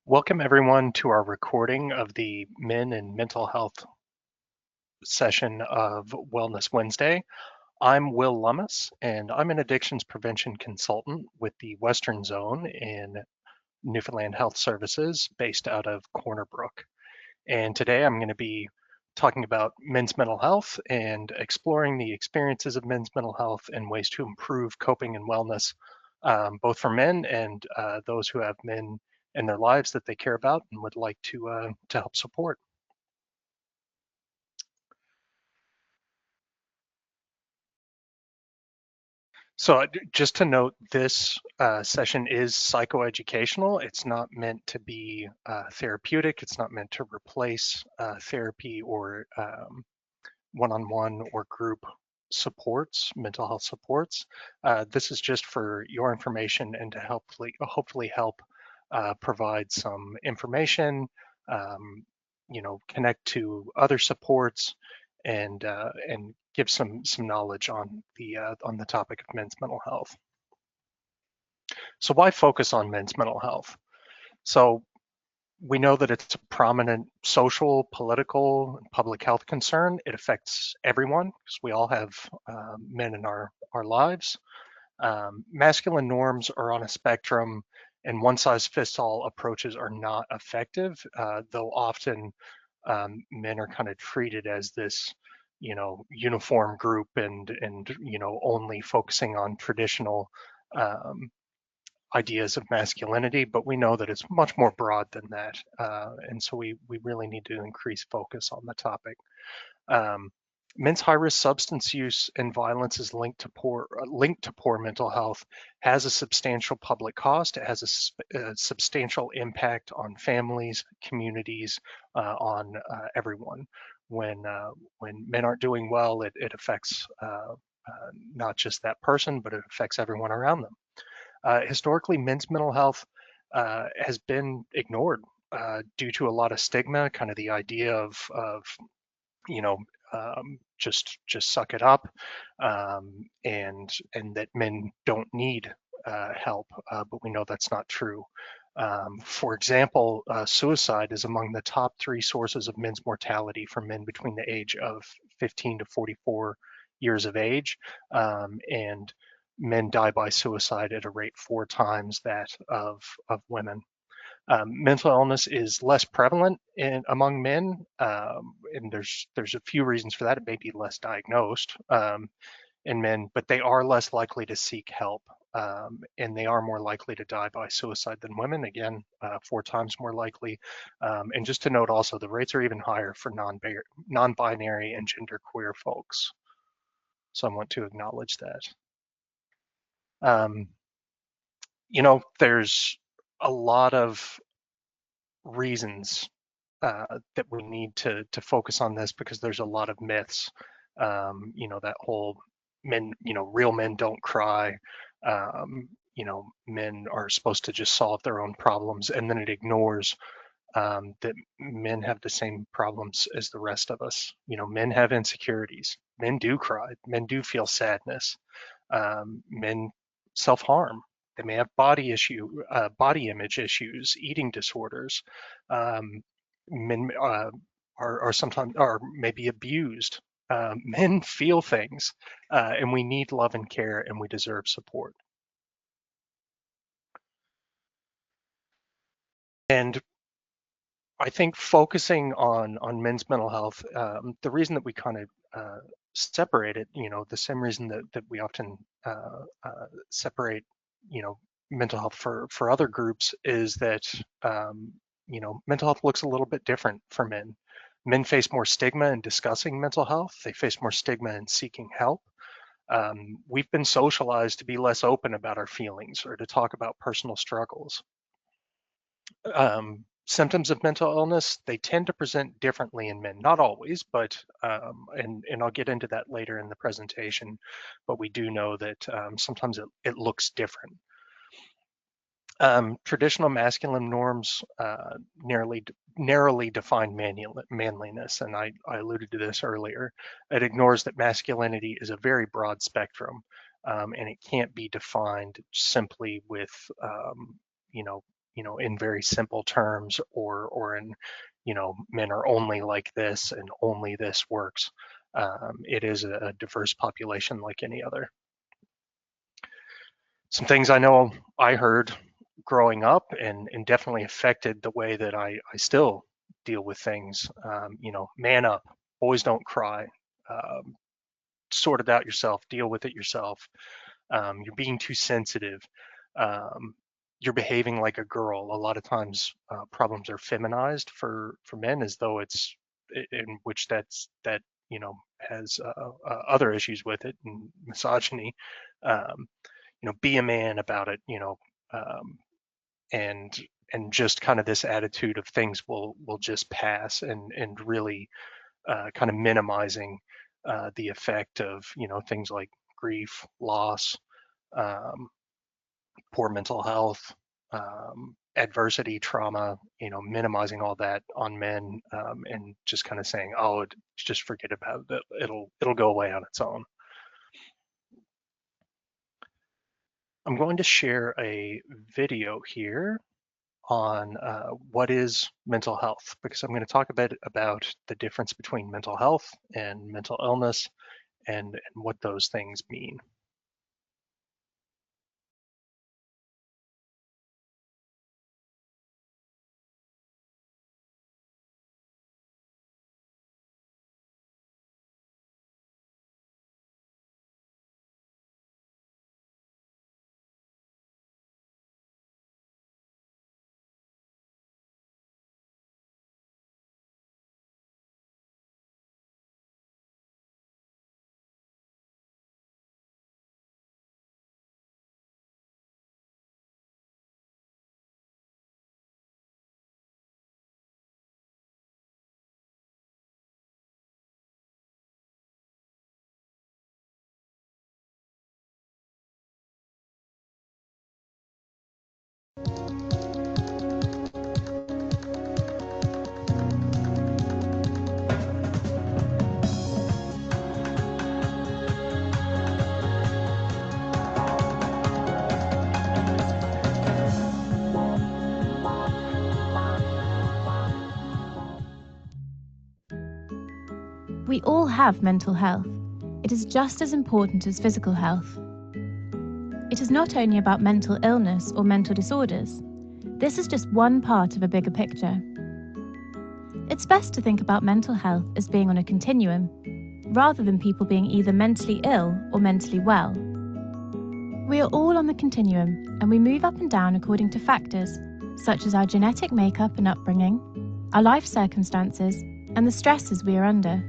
Welcome everyone to our recording of the Men and Mental Health session of Wellness Wednesday. I'm Will Lummis, and I'm an addictions prevention consultant with the Western Zone in Newfoundland Health Services based out of Corner Brook. And today I'm going to be talking about men's mental health and exploring the experiences of men's mental health and ways to improve coping and wellness, both for men and those who have men in their lives that they care about and would like to help support. So just to note, this session is psychoeducational. It's not meant to be therapeutic. It's not meant to replace therapy or one-on-one or group supports, mental health supports. This is just for your information and to hopefully help provide some information, connect to other supports, and give some knowledge on the topic of men's mental health. So why focus on men's mental health? So we know that it's a prominent social, political, and public health concern. It affects everyone because we all have men in our lives. Masculine norms are on a spectrum, and one size fits all approaches are not effective, though often men are kind of treated as this, uniform group and only focusing on traditional um, ideas of masculinity, but we know that it's much more broad than that. And so we really need to increase focus on the topic. Um, Men's high-risk substance use and violence is linked to poor mental health, has a substantial public cost. It has a substantial impact on families, communities, on everyone. When men aren't doing well, it affects not just that person, but it affects everyone around them. Historically, men's mental health has been ignored due to a lot of stigma, kind of the idea of you know just suck it up, and that men don't need help, but we know that's not true. For example, suicide is among the top three sources of men's mortality for men between the age of 15 to 44 years of age, and men die by suicide at a rate 4 times that of women. Mental illness is less prevalent among men, and there's a few reasons for that. It may be less diagnosed in men, but they are less likely to seek help, and they are more likely to die by suicide than women. Again, 4 times more likely. And just to note, also, the rates are even higher for non-binary and genderqueer folks. So I want to acknowledge that. Um, there's a lot of reasons that we need to focus on this because there's a lot of myths. That whole real men don't cry. Men are supposed to just solve their own problems, and then it ignores that men have the same problems as the rest of us. Men have insecurities. Men do cry. Men do feel sadness. Men self-harm. They may have body image issues, eating disorders. Um, Men are sometimes are maybe abused. Men feel things, and we need love and care, and we deserve support. And I think focusing on men's mental health, the reason that we kind of separate it, the same reason that we often separate, you know, mental health for other groups is that mental health looks a little bit different for men. Men face more stigma in discussing mental health. They face more stigma in seeking help. We've been socialized to be less open about our feelings or to talk about personal struggles. Symptoms of mental illness, they tend to present differently in men, not always, but and I'll get into that later in the presentation, but we do know that sometimes it looks different. Traditional masculine norms narrowly define manliness, and I alluded to this earlier. It ignores that masculinity is a very broad spectrum, and it can't be defined simply with, you know, in very simple terms, or in, men are only like this and only this works. It is a diverse population like any other. Some things I know I heard growing up and definitely affected the way that I still deal with things. Man up, boys don't cry, sort it out yourself, deal with it yourself. You're being too sensitive. Um, you're behaving like a girl. A lot of times, problems are feminized for men, as though it's in which that has other issues with it, and misogyny. Um, be a man about it. Um, and just kind of this attitude of things will just pass, and really kind of minimizing the effect of things like grief, loss, um, poor mental health, adversity, trauma, minimizing all that on men, and just kind of saying, oh, just forget about it. It'll go away on its own. I'm going to share a video here on what is mental health, because I'm going to talk a bit about the difference between mental health and mental illness, and what those things mean. We all have mental health. It is just as important as physical health. It is not only about mental illness or mental disorders. This is just one part of a bigger picture. It's best to think about mental health as being on a continuum, rather than people being either mentally ill or mentally well. We are all on the continuum, and we move up and down according to factors such as our genetic makeup and upbringing, our life circumstances, and the stresses we are under.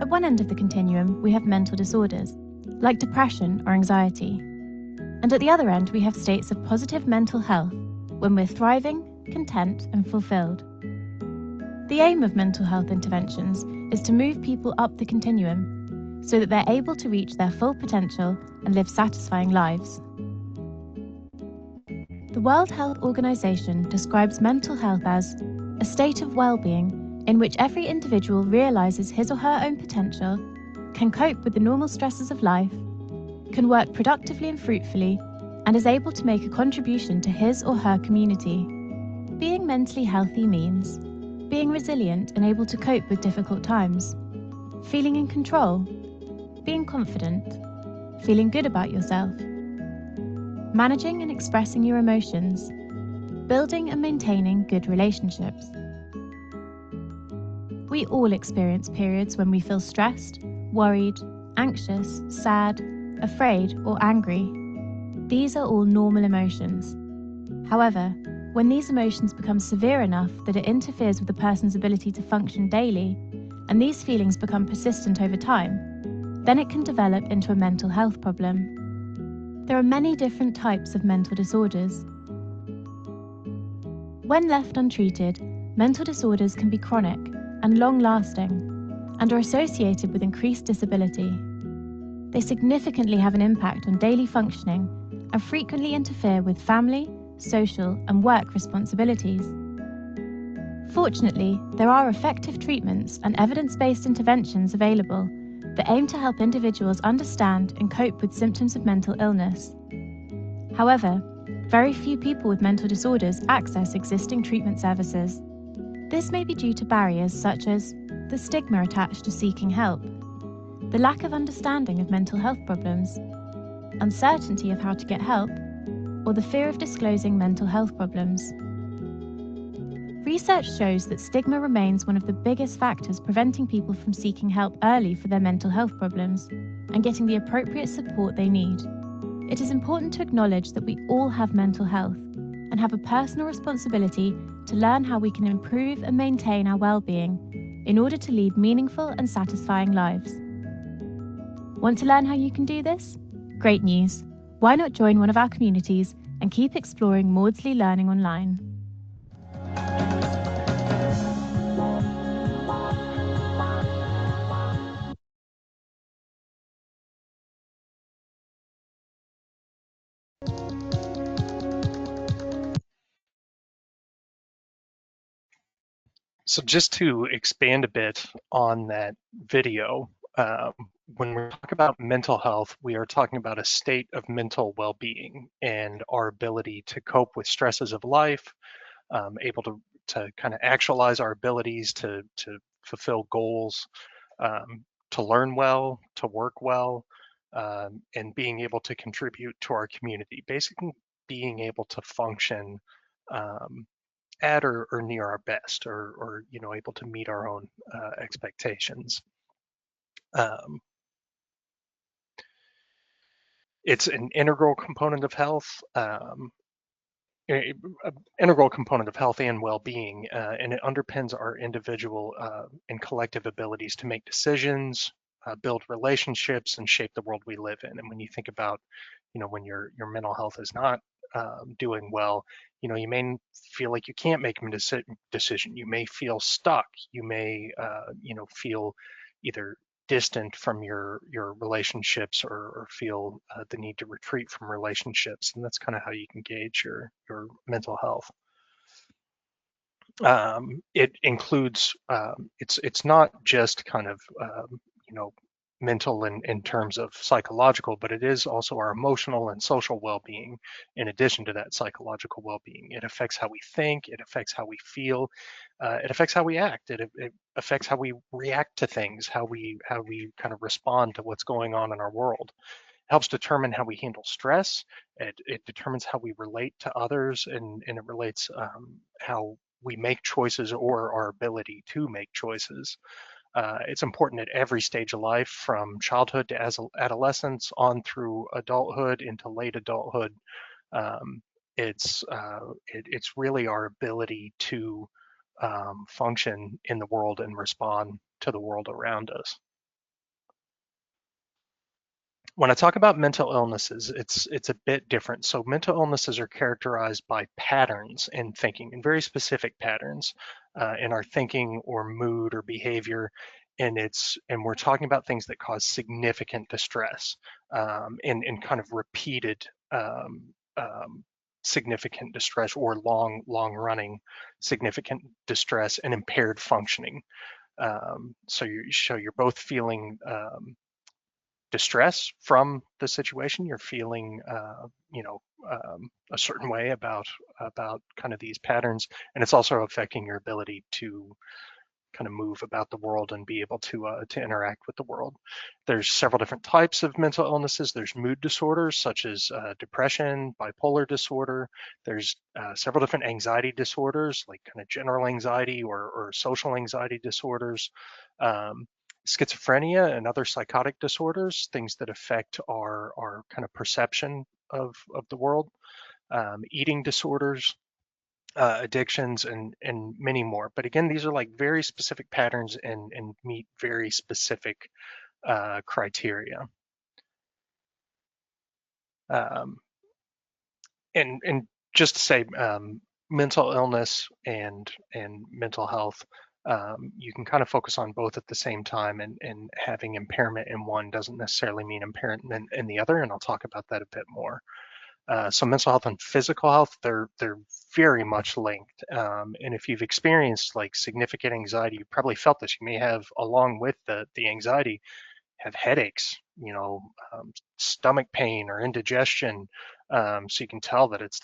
At one end of the continuum, we have mental disorders, like depression or anxiety. And at the other end, we have states of positive mental health, when we're thriving, content, and fulfilled. The aim of mental health interventions is to move people up the continuum, so that they're able to reach their full potential and live satisfying lives. The World Health Organization describes mental health as a state of well-being in which every individual realizes his or her own potential, can cope with the normal stresses of life, can work productively and fruitfully, and is able to make a contribution to his or her community. Being mentally healthy means being resilient and able to cope with difficult times, feeling in control, being confident, feeling good about yourself, managing and expressing your emotions, building and maintaining good relationships. We all experience periods when we feel stressed, worried, anxious, sad, afraid, or angry. These are all normal emotions. However, when these emotions become severe enough that it interferes with the person's ability to function daily, and these feelings become persistent over time, then it can develop into a mental health problem. There are many different types of mental disorders. When left untreated, mental disorders can be chronic and long-lasting, and are associated with increased disability. They significantly have an impact on daily functioning and frequently interfere with family, social, and work responsibilities. Fortunately, there are effective treatments and evidence-based interventions available that aim to help individuals understand and cope with symptoms of mental illness. However, very few people with mental disorders access existing treatment services. This may be due to barriers such as the stigma attached to seeking help, the lack of understanding of mental health problems, uncertainty of how to get help, or the fear of disclosing mental health problems. Research shows that stigma remains one of the biggest factors preventing people from seeking help early for their mental health problems and getting the appropriate support they need. It is important to acknowledge that we all have mental health and have a personal responsibility to learn how we can improve and maintain our well-being in order to lead meaningful and satisfying lives. Want to learn how you can do this? Great news! Why not join one of our communities and keep exploring Maudsley Learning online? So just to expand a bit on that video, when we talk about mental health, we are talking about a state of mental well-being and our ability to cope with stresses of life, able to kind of actualize our abilities to fulfill goals, to learn well, to work well, and being able to contribute to our community. Basically, being able to function at or near our best, or able to meet our own expectations. It's an integral component of health. Integral component of health and well-being, and it underpins our individual and collective abilities to make decisions, build relationships, and shape the world we live in. And when you think about, when your mental health is not doing well, you may feel like you can't make a decision. You may feel stuck. You may, feel either distant from your relationships, or feel the need to retreat from relationships, and that's kind of how you can gauge your mental health. It includes it's not just kind of mental in terms of psychological, but it is also our emotional and social well-being. In addition to that psychological well-being, it affects how we think, it affects how we feel, it affects how we act, it affects how we react to things, how we kind of respond to what's going on in our world. It helps determine how we handle stress. It determines how we relate to others, and it relates how we make choices, or our ability to make choices. It's important at every stage of life, from childhood to adolescence on through adulthood into late adulthood. It's really our ability to function in the world and respond to the world around us. When I talk about mental illnesses, it's a bit different. So mental illnesses are characterized by patterns in thinking, and very specific patterns in our thinking or mood or behavior. And we're talking about things that cause significant distress, and kind of repeated significant distress, or long running significant distress and impaired functioning. So you're both feeling distress from the situation. You're feeling, a certain way about kind of these patterns, and it's also affecting your ability to kind of move about the world and be able to interact with the world. There's several different types of mental illnesses. There's mood disorders such as depression, bipolar disorder. There's several different anxiety disorders, like kind of general anxiety or social anxiety disorders. Schizophrenia and other psychotic disorders, things that affect our kind of perception of the world. Eating disorders, addictions, and many more. But again, these are like very specific patterns and meet very specific criteria. And just to say, mental illness and mental health, you can kind of focus on both at the same time, and having impairment in one doesn't necessarily mean impairment in the other, and I'll talk about that a bit more. So mental health and physical health, they're very much linked. And if you've experienced like significant anxiety, you probably felt this. You may have, along with the anxiety, have headaches, stomach pain or indigestion, So you can tell that it's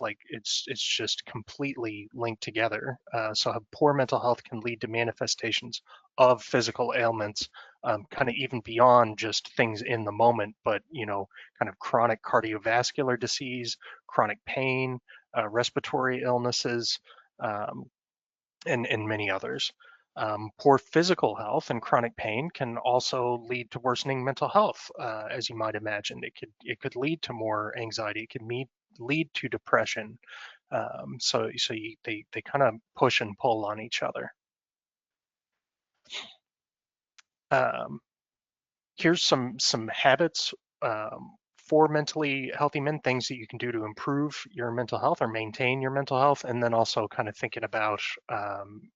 just completely linked together. So poor mental health can lead to manifestations of physical ailments, kind of even beyond just things in the moment, but kind of chronic cardiovascular disease, chronic pain, respiratory illnesses, um, and many others. Poor physical health and chronic pain can also lead to worsening mental health, as you might imagine. It could lead to more anxiety. It could lead to depression. They kind of push and pull on each other. Um, Here's some habits for mentally healthy men, things that you can do to improve your mental health or maintain your mental health, and then also kind of thinking about um,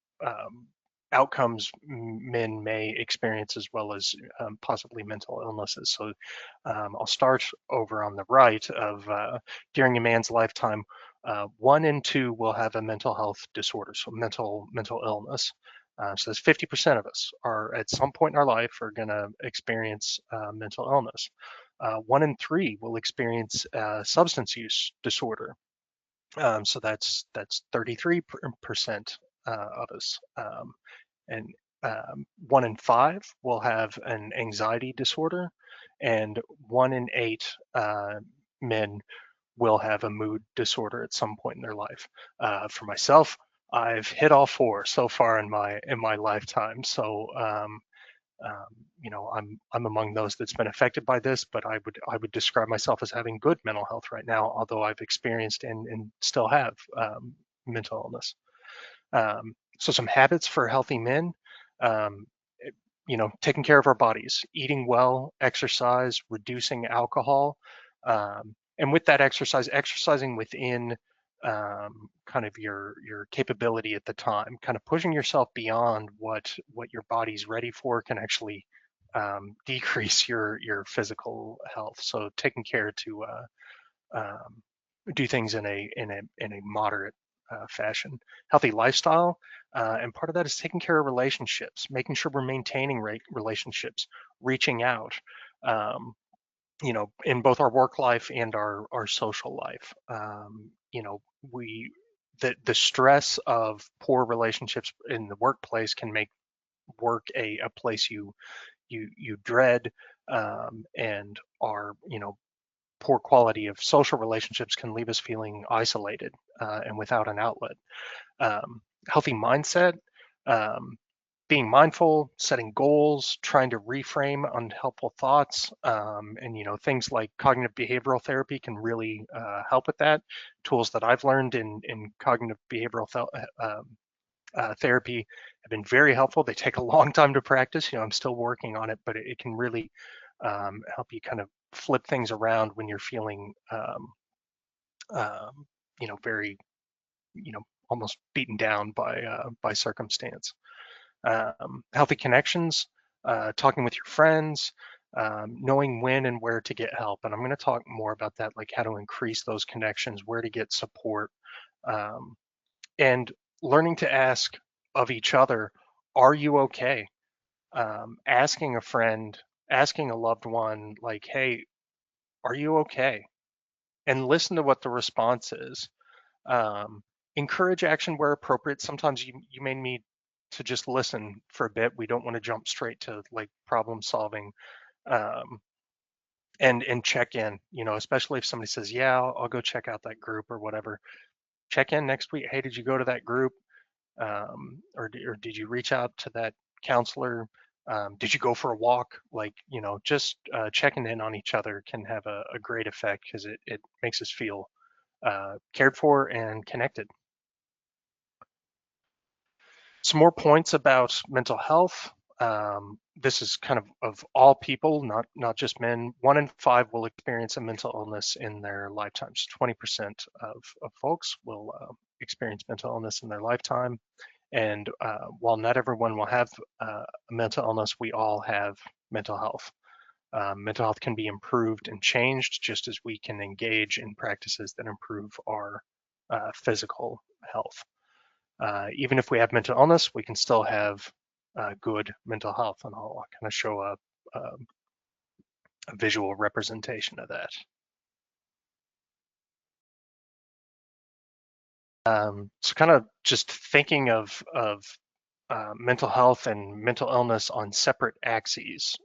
outcomes men may experience as well as possibly mental illnesses. So I'll start over on the right of during a man's lifetime, 1 in 2 will have a mental health disorder, so mental illness. So that's 50% of us are at some point in our life are going to experience mental illness. 1 in 3 will experience substance use disorder. So that's 33% of us. And 1 in 5 will have an anxiety disorder, and 1 in 8 men will have a mood disorder at some point in their life. For myself, I've hit all 4 so far in my lifetime. So I'm among those that's been affected by this, but I would describe myself as having good mental health right now, although I've experienced and still have mental illness. So some habits for healthy men. Um, Taking care of our bodies, eating well, exercise, reducing alcohol, and with that exercising within kind of your capability at the time, kind of pushing yourself beyond what your body's ready for can actually decrease your physical health. So taking care to do things in a moderate fashion. Healthy lifestyle, and part of that is taking care of relationships, making sure we're maintaining relationships, reaching out, in both our work life and our social life. We the stress of poor relationships in the workplace can make work a place you dread, and our poor quality of social relationships can leave us feeling isolated and without an outlet. Healthy mindset, um, being mindful, setting goals, trying to reframe unhelpful thoughts, and things like cognitive behavioral therapy can really help with that. Tools that I've learned in cognitive behavioral therapy have been very helpful. They take a long time to practice. I'm still working on it, but it can really help you kind of flip things around when you're feeling, very, almost beaten down by circumstance. Healthy connections, talking with your friends, knowing when and where to get help. And I'm going to talk more about that, like how to increase those connections, where to get support, and learning to ask of each other, are you okay? Asking a friend, asking a loved one, like, hey, are you okay? And listen to what the response is. Um, Encourage action where appropriate. Sometimes you may need to just listen for a bit. We don't want to jump straight to like problem solving, um, and check in. Especially if somebody says, "Yeah, I'll go check out that group or whatever." Check in next week. Hey, did you go to that group? Or did you reach out to that counselor? Did you go for a walk? Like, just checking in on each other can have a great effect because it makes us feel cared for and connected. Some more points about mental health. This is kind of all people, not just men. 1 in 5 will experience a mental illness in their lifetimes. 20% of folks will experience mental illness in their lifetime. And while not everyone will have a mental illness, we all have mental health. Mental health can be improved and changed just as we can engage in practices that improve our physical health. Even if we have mental illness, we can still have good mental health, and I'll kind of show a visual representation of that. So kind of just thinking of mental health and mental illness on separate axes,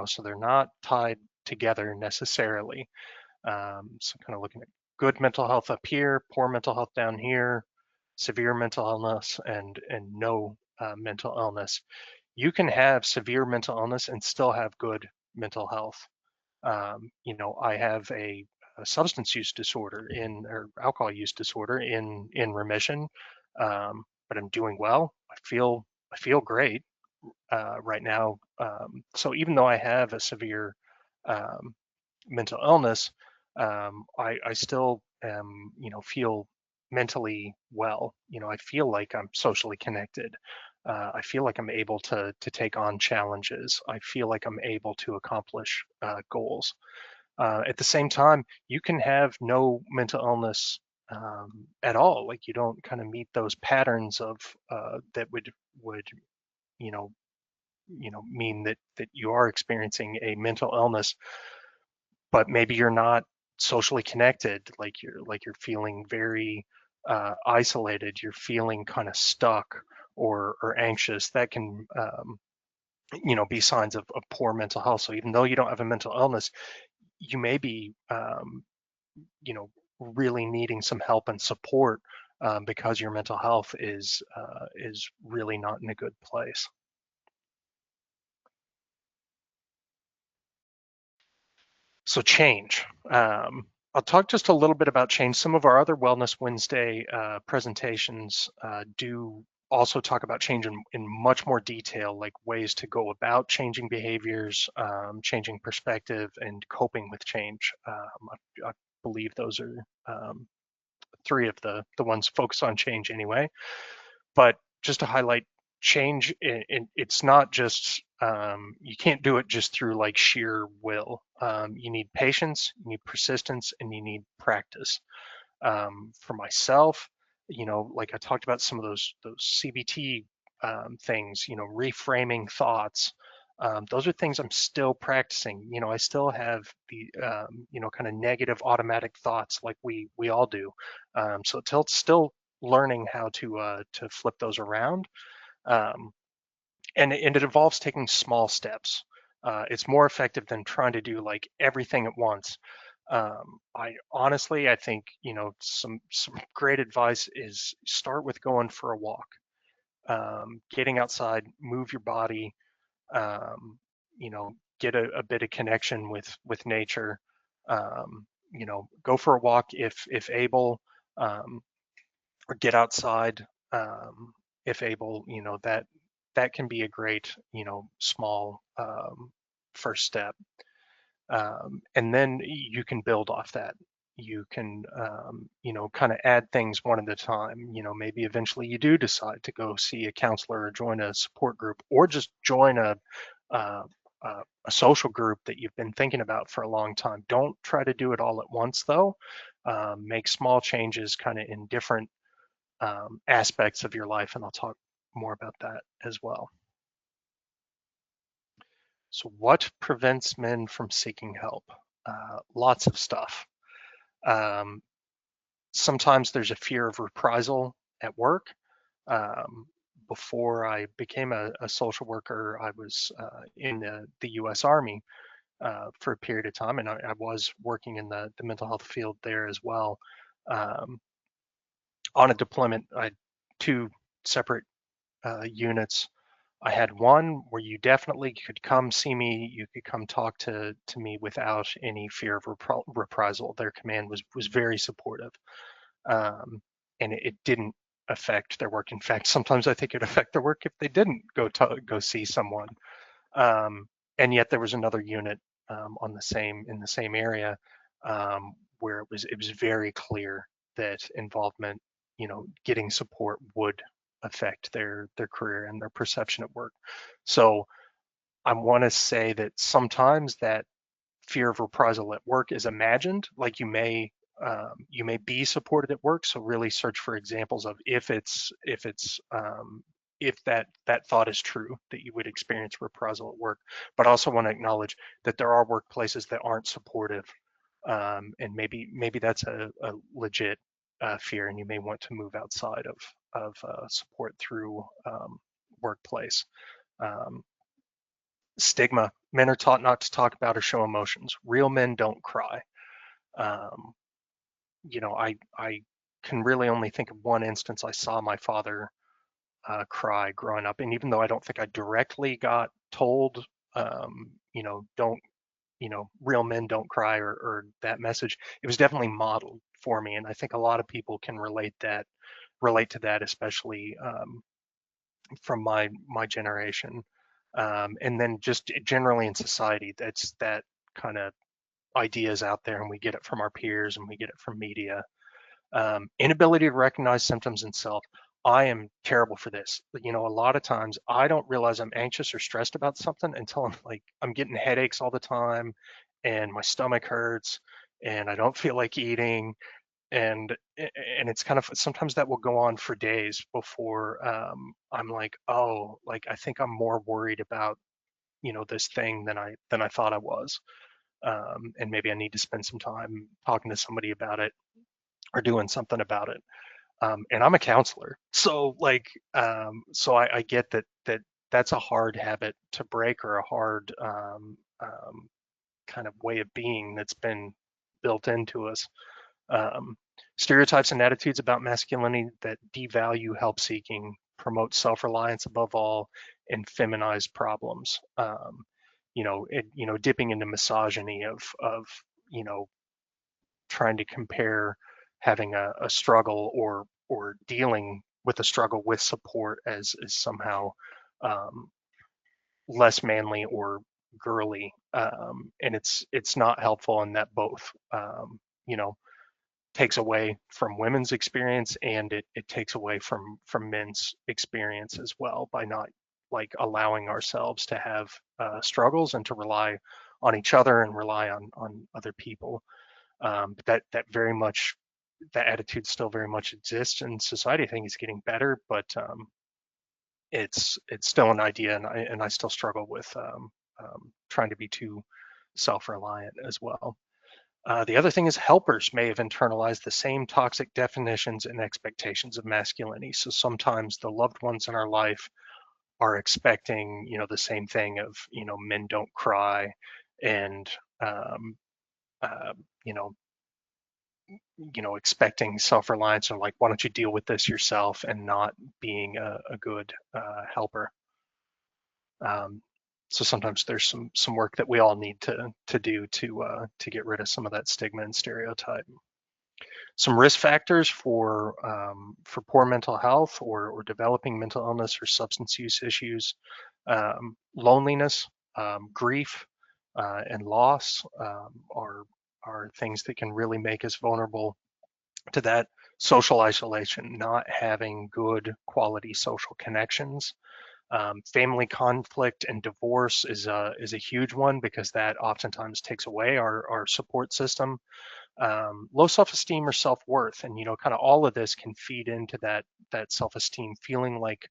so they're not tied together necessarily. So kind of looking at good mental health up here, poor mental health down here, severe mental illness, and no mental illness. You can have severe mental illness and still have good mental health. I have a substance use disorder or alcohol use disorder in remission, but I'm doing well. I feel great right now. So even though I have a severe um, mental illness, I still feel mentally well. I feel like I'm socially connected. I feel like I'm able to take on challenges. I feel like I'm able to accomplish goals. At the same time, you can have no mental illness at all. Like you don't kind of meet those patterns of that would you know mean that you are experiencing a mental illness, but maybe you're not socially connected. Like you're feeling very isolated. You're feeling kind of stuck or anxious. That can be signs of poor mental health. So even though you don't have a mental illness, you may be really needing some help and support because your mental health is really not in a good place. So change. I'll talk just a little bit about change. Some of our other Wellness Wednesday presentations do also talk about change in much more detail, like ways to go about changing behaviors, changing perspective, and coping with change. I believe those are three of the ones focused on change anyway. But just to highlight change, it's not just you can't do it just through like sheer will. You need patience, you need persistence, and you need practice. For myself, like I talked about some of those CBT things, reframing thoughts. Those are things I'm still practicing. I still have the kind of negative automatic thoughts like we all do. So it's still learning how to flip those around. Um, and it involves taking small steps. It's more effective than trying to do like everything at once. I think some great advice is start with going for a walk, getting outside, move your body, um, get a bit of connection with nature. Go for a walk if able, um, or get outside if able. That can be a great small first step, and then you can build off that. You can kind of add things one at a time. Maybe eventually you do decide to go see a counselor or join a support group or just join uh, a social group that you've been thinking about for a long time. Don't try to do it all at once though. Make small changes kind of in different aspects of your life, and I'll talk more about that as well. So what prevents men from seeking help? Lots of stuff. Um, Sometimes there's a fear of reprisal at work. Um, Before I became a social worker, I was in the U.S. Army for a period of time, and I was working in the mental health field there as well. Um, on a deployment, I had two separate units. I had one where you definitely could come see me, you could come talk to me without any fear of reprisal. Their command was very supportive, um, and it didn't affect their work. In fact, sometimes I think it affect their work if they didn't go see someone. Um, and yet there was another unit on the same in the same area where it was very clear that involvement, getting support would affect their career and their perception at work. So I want to say that sometimes that fear of reprisal at work is imagined, like you may be supported at work. So really search for examples of if that thought is true, that you would experience reprisal at work. But I also want to acknowledge that there are workplaces that aren't supportive, and maybe that's a legit fear, and you may want to move outside of support through workplace. Stigma. Men are taught not to talk about or show emotions. Real men don't cry. Um, I can really only think of one instance I saw my father cry growing up, and even though I don't think I directly got told, don't, real men don't cry, or that message, it was definitely modeled for me, and I think a lot of people can relate to that, especially from my generation, and then just generally in society, that kind of ideas out there, and we get it from our peers and we get it from media. Inability to recognize symptoms in self. I am terrible for this. A lot of times I don't realize I'm anxious or stressed about something until I'm getting headaches all the time, and my stomach hurts, and I don't feel like eating, and it's kind of, sometimes that will go on for days before I'm like, oh, like I think I'm more worried about this thing than I thought I was, and maybe I need to spend some time talking to somebody about it or doing something about it. And I'm a counselor, so I get that's a hard habit to break, or a hard kind of way of being that's been built into us. Um, Stereotypes and attitudes about masculinity that devalue help seeking, promote self-reliance above all, and feminize problems. Dipping into misogyny of you know trying to compare having a struggle, or dealing with a struggle with support as somehow um, less manly or girly, and it's not helpful, and that both you know takes away from women's experience, and it takes away from men's experience as well, by not allowing ourselves to have struggles and to rely on each other and rely on other people. But that very much, that attitude still very much exists in society. I think it's getting better, but it's still an idea, and I still struggle with trying to be too self-reliant as well. The other thing is, helpers may have internalized the same toxic definitions and expectations of masculinity. So sometimes the loved ones in our life are expecting, the same thing of, men don't cry, and um, uh, you know, expecting self-reliance, or like, why don't you deal with this yourself, and not being a good helper. Um, so sometimes there's some work that we all need to do to get rid of some of that stigma and stereotype. Some risk factors for poor mental health, or developing mental illness or substance use issues: loneliness, grief, and loss are things that can really make us vulnerable to that. Social isolation, not having good quality social connections. Family conflict and divorce is a huge one, because that oftentimes takes away our support system. Low self-esteem or self-worth, and kind of all of this can feed into that self-esteem, feeling like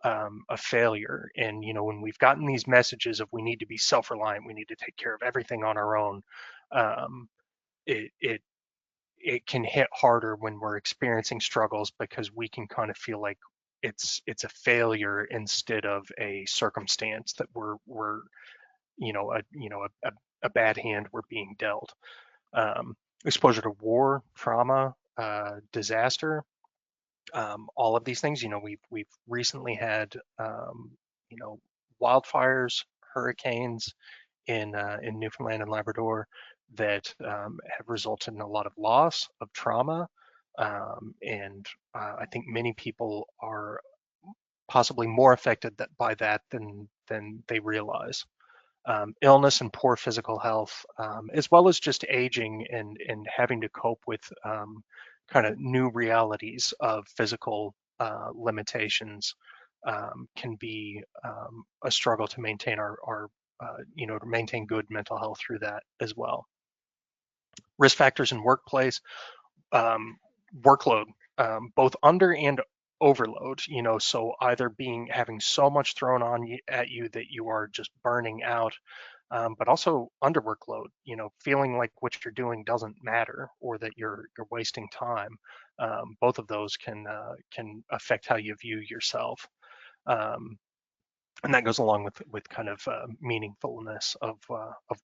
a failure. And when we've gotten these messages of, we need to be self-reliant, we need to take care of everything on our own, um, it can hit harder when we're experiencing struggles, because we can kind of feel like it's a failure instead of a circumstance that we're a bad hand we're being dealt. Exposure to war, trauma, disaster, all of these things. We've recently had wildfires, hurricanes in Newfoundland and Labrador that have resulted in a lot of loss, of trauma, and I think many people are possibly more affected by that than they realize. Illness and poor physical health, as well as just aging, and having to cope with kind of new realities of physical limitations, can be a struggle to maintain to maintain good mental health through that as well. Risk factors in workplace: workload, both under and overload. So either having so much thrown at you that you are just burning out, but also underworkload, feeling like what you're doing doesn't matter or that you're wasting time. Both of those can affect how you view yourself. Um, and that goes along with kind of meaningfulness of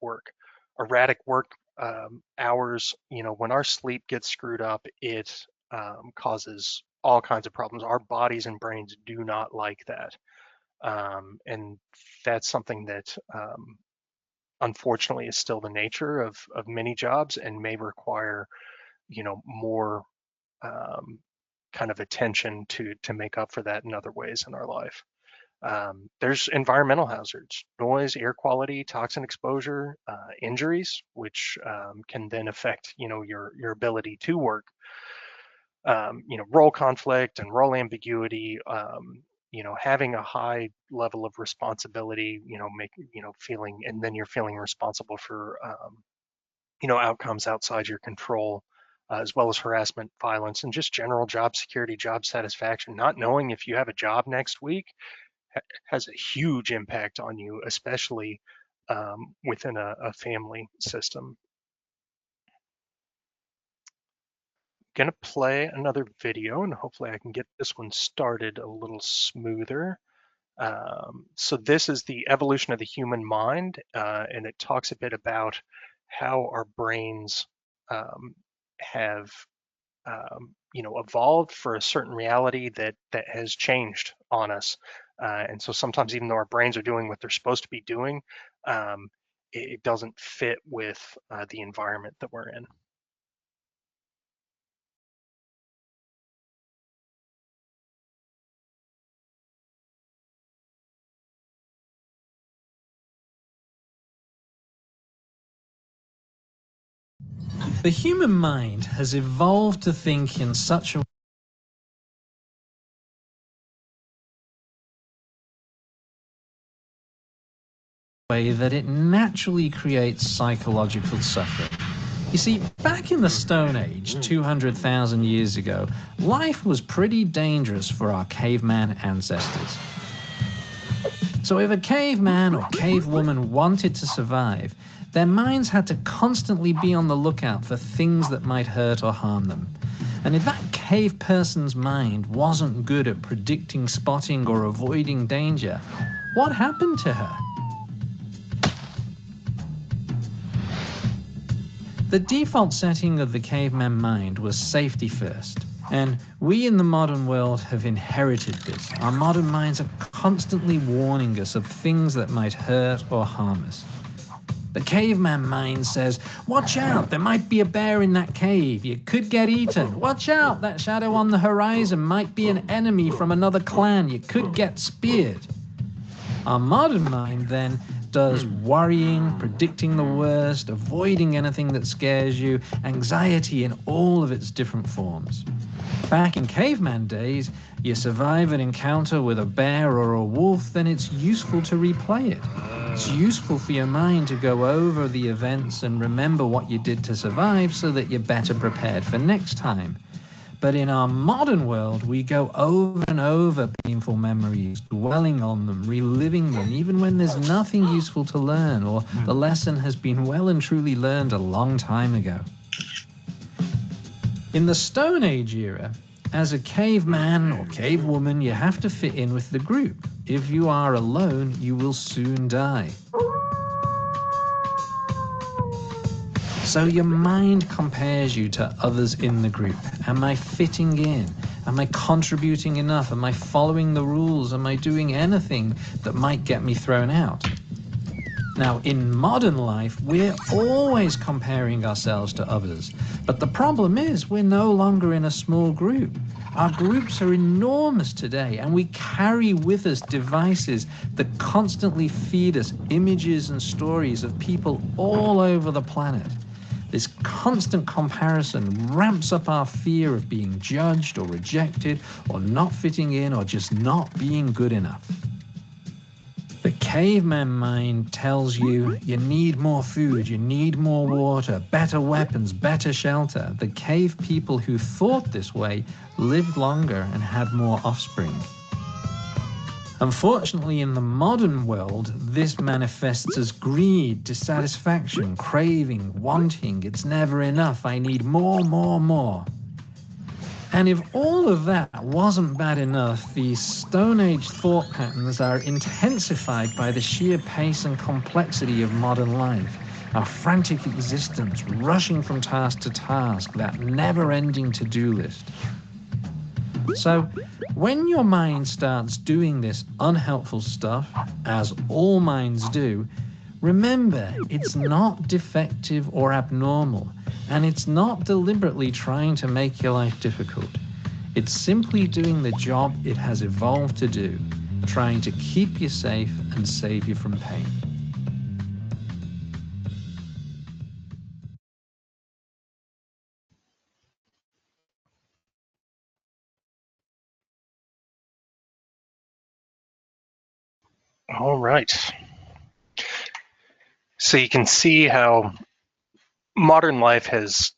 work. Erratic work hours, when our sleep gets screwed up, it causes all kinds of problems. Our bodies and brains do not like that, and that's something that unfortunately is still the nature of many jobs and may require more kind of attention to make up for that in other ways in our life. There's environmental hazards, noise, air quality, toxin exposure, injuries, which can then affect, your ability to work. Role conflict and role ambiguity. Having a high level of responsibility, feeling, and then you're feeling responsible for, outcomes outside your control. As well as harassment, violence, and just general job security, job satisfaction. Not knowing if you have a job next week has a huge impact on you, especially within a family system. Gonna play another video and hopefully I can get this one started a little smoother. So this is the evolution of the human mind, and it talks a bit about how our brains have evolved for a certain reality that has changed on us. And so sometimes, even though our brains are doing what they're supposed to be doing, it doesn't fit with the environment that we're in. The human mind has evolved to think in such a way that it naturally creates psychological suffering. You see, back in the Stone Age, 200,000 years ago, life was pretty dangerous for our caveman ancestors. So if a caveman or cavewoman wanted to survive, their minds had to constantly be on the lookout for things that might hurt or harm them. And if that cave person's mind wasn't good at predicting, spotting, or avoiding danger, what happened to her? The default setting of the caveman mind was safety first. And we in the modern world have inherited this. Our modern minds are constantly warning us of things that might hurt or harm us. The caveman mind says, watch out, there might be a bear in that cave. You could get eaten. Watch out, that shadow on the horizon might be an enemy from another clan. You could get speared. Our modern mind then does worrying, predicting the worst, avoiding anything that scares you, anxiety in all of its different forms. Back in caveman days, you survive an encounter with a bear or a wolf, then it's useful to replay it. It's useful for your mind to go over the events and remember what you did to survive so that you're better prepared for next time. But in our modern world, we go over and over painful memories, dwelling on them, reliving them, even when there's nothing useful to learn or the lesson has been well and truly learned a long time ago. In the Stone Age era, as a caveman or cavewoman, you have to fit in with the group. If you are alone, you will soon die. So your mind compares you to others in the group. Am I fitting in? Am I contributing enough? Am I following the rules? Am I doing anything that might get me thrown out? Now, in modern life, we're always comparing ourselves to others. But the problem is we're no longer in a small group. Our groups are enormous today, and we carry with us devices that constantly feed us images and stories of people all over the planet. This constant comparison ramps up our fear of being judged or rejected or not fitting in or just not being good enough. The caveman mind tells you you need more food, you need more water, better weapons, better shelter. The cave people who thought this way lived longer and had more offspring. Unfortunately, in the modern world, this manifests as greed, dissatisfaction, craving, wanting. It's never enough. I need more, more, more. And if all of that wasn't bad enough, these Stone Age thought patterns are intensified by the sheer pace and complexity of modern life. Our frantic existence, rushing from task to task, that never-ending to-do list. So, when your mind starts doing this unhelpful stuff, as all minds do, remember, it's not defective or abnormal, and it's not deliberately trying to make your life difficult. It's simply doing the job it has evolved to do, trying to keep you safe and save you from pain. All right. So you can see how modern life has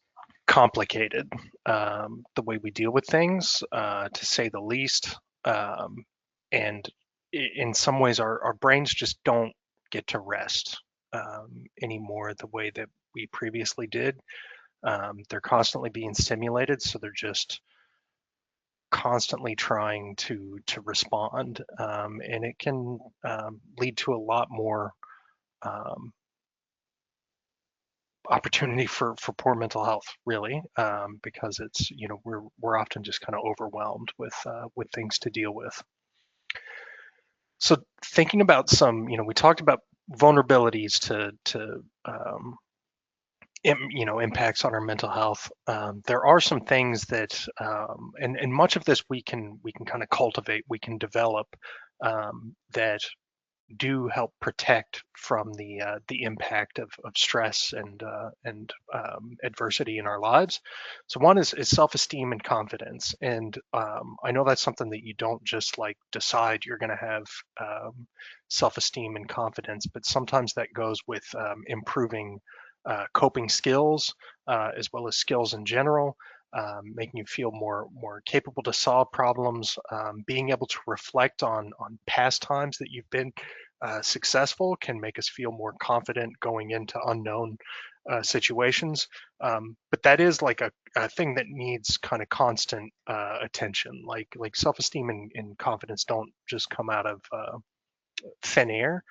complicated the way we deal with things, to say the least. And in some ways, our brains just don't get to rest anymore the way that we previously did. They're constantly being stimulated, so they're just constantly trying to respond, and it can lead to a lot more opportunity for poor mental health, really, because it's, you know, we're often just kind of overwhelmed with things to deal with. So thinking about some, you know, we talked about vulnerabilities to you know, impacts on our mental health. There are some things that, and much of this we can kind of cultivate, we can develop, that do help protect from the impact of stress and adversity in our lives. So one is self-esteem and confidence, and I know that's something that you don't just like decide you're going to have self-esteem and confidence, but sometimes that goes with improving coping skills, as well as skills in general. Making you feel more capable to solve problems, being able to reflect on past times that you've been successful can make us feel more confident going into unknown situations. But that is like a thing that needs kind of constant attention. Like self-esteem and confidence don't just come out of thin air.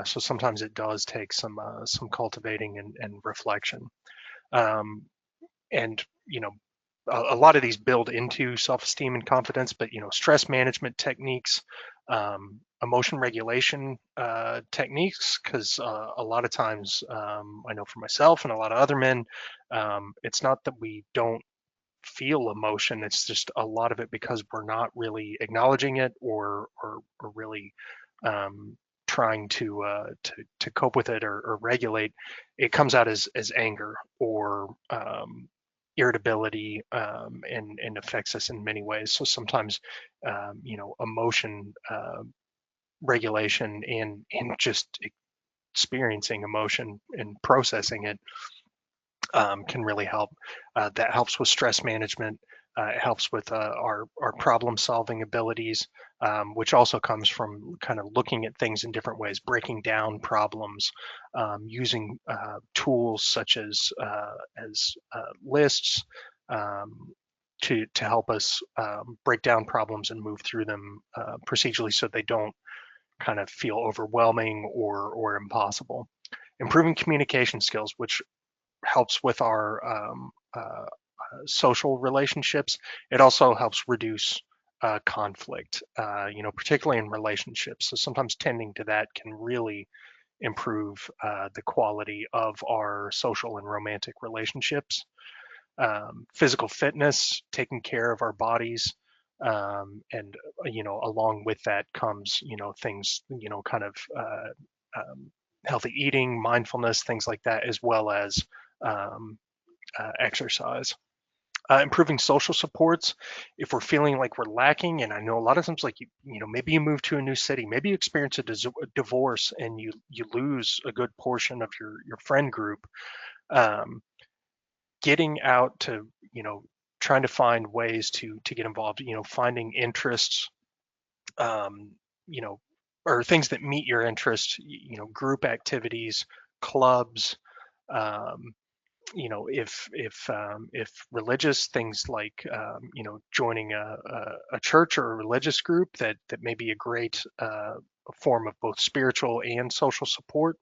So sometimes it does take some cultivating and reflection. And you know, a lot of these build into self-esteem and confidence, but you know, stress management techniques, emotion regulation techniques, because a lot of times, I know for myself and a lot of other men, it's not that we don't feel emotion, it's just a lot of it because we're not really acknowledging it or really trying to cope with it or regulate. It comes out as anger or irritability, and affects us in many ways. So sometimes, you know, emotion regulation and just experiencing emotion and processing it can really help. That helps with stress management. It helps with our problem solving abilities, which also comes from kind of looking at things in different ways, breaking down problems, using tools such as lists, to help us break down problems and move through them procedurally so they don't kind of feel overwhelming or impossible. Improving communication skills, which helps with our social relationships. It also helps reduce conflict, you know, particularly in relationships. So sometimes tending to that can really improve the quality of our social and romantic relationships. Physical fitness, taking care of our bodies, and you know, along with that comes, you know, things, you know, kind of healthy eating, mindfulness, things like that, as well as um, exercise. Improving social supports, if we're feeling like we're lacking, and I know a lot of times, like you know, maybe you move to a new city, maybe you experience a divorce, and you lose a good portion of your friend group. Um, Getting out to, you know, trying to find ways to get involved, you know, finding interests, um, or things that meet your interest, group activities, clubs, um, if religious things like joining a church or a religious group that may be a great form of both spiritual and social support.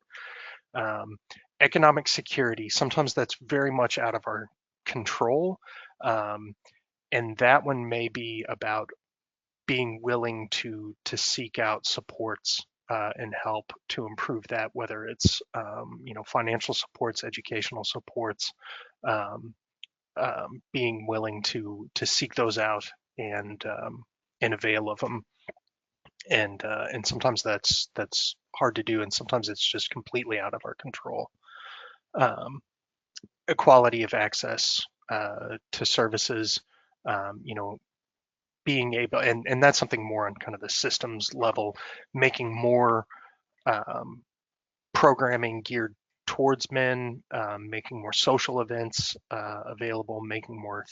Um, Economic security, sometimes that's very much out of our control, um, and that one may be about being willing to seek out supports and help to improve that, whether it's financial supports, educational supports, um, being willing to seek those out and avail of them. And sometimes that's hard to do, and sometimes it's just completely out of our control. Um, Equality of access to services, you know, being able, and that's something more on kind of the systems level, making more um, programming geared towards men, making more social events available, making more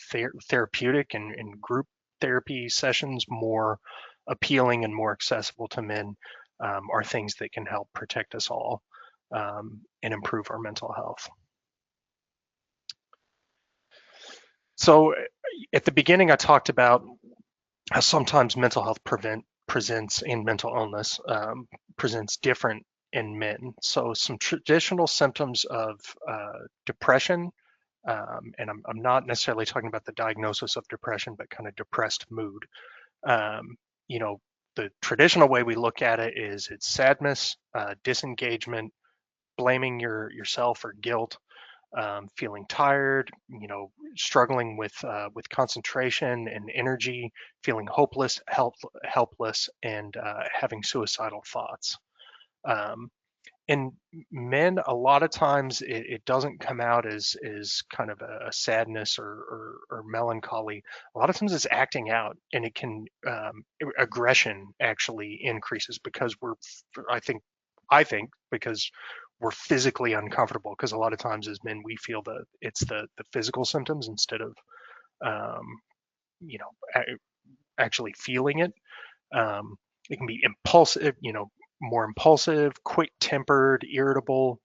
therapeutic and group therapy sessions more appealing and more accessible to men, are things that can help protect us all and improve our mental health. So at the beginning, I talked about how sometimes mental health presents in mental illness presents different in men. So some traditional symptoms of depression, and I'm not necessarily talking about the diagnosis of depression, but kind of depressed mood. Um, you know, the traditional way we look at it is it's sadness, disengagement, blaming yourself or guilt, feeling tired, struggling with concentration and energy, feeling hopeless, helpless, and having suicidal thoughts. Um, in men, a lot of times it doesn't come out as kind of a sadness or melancholy. A lot of times it's acting out, and it can aggression actually increases because I think because we're physically uncomfortable, because a lot of times as men we feel it's the physical symptoms instead of um, you know actually feeling it. It can be impulsive, more impulsive, quick-tempered, irritable,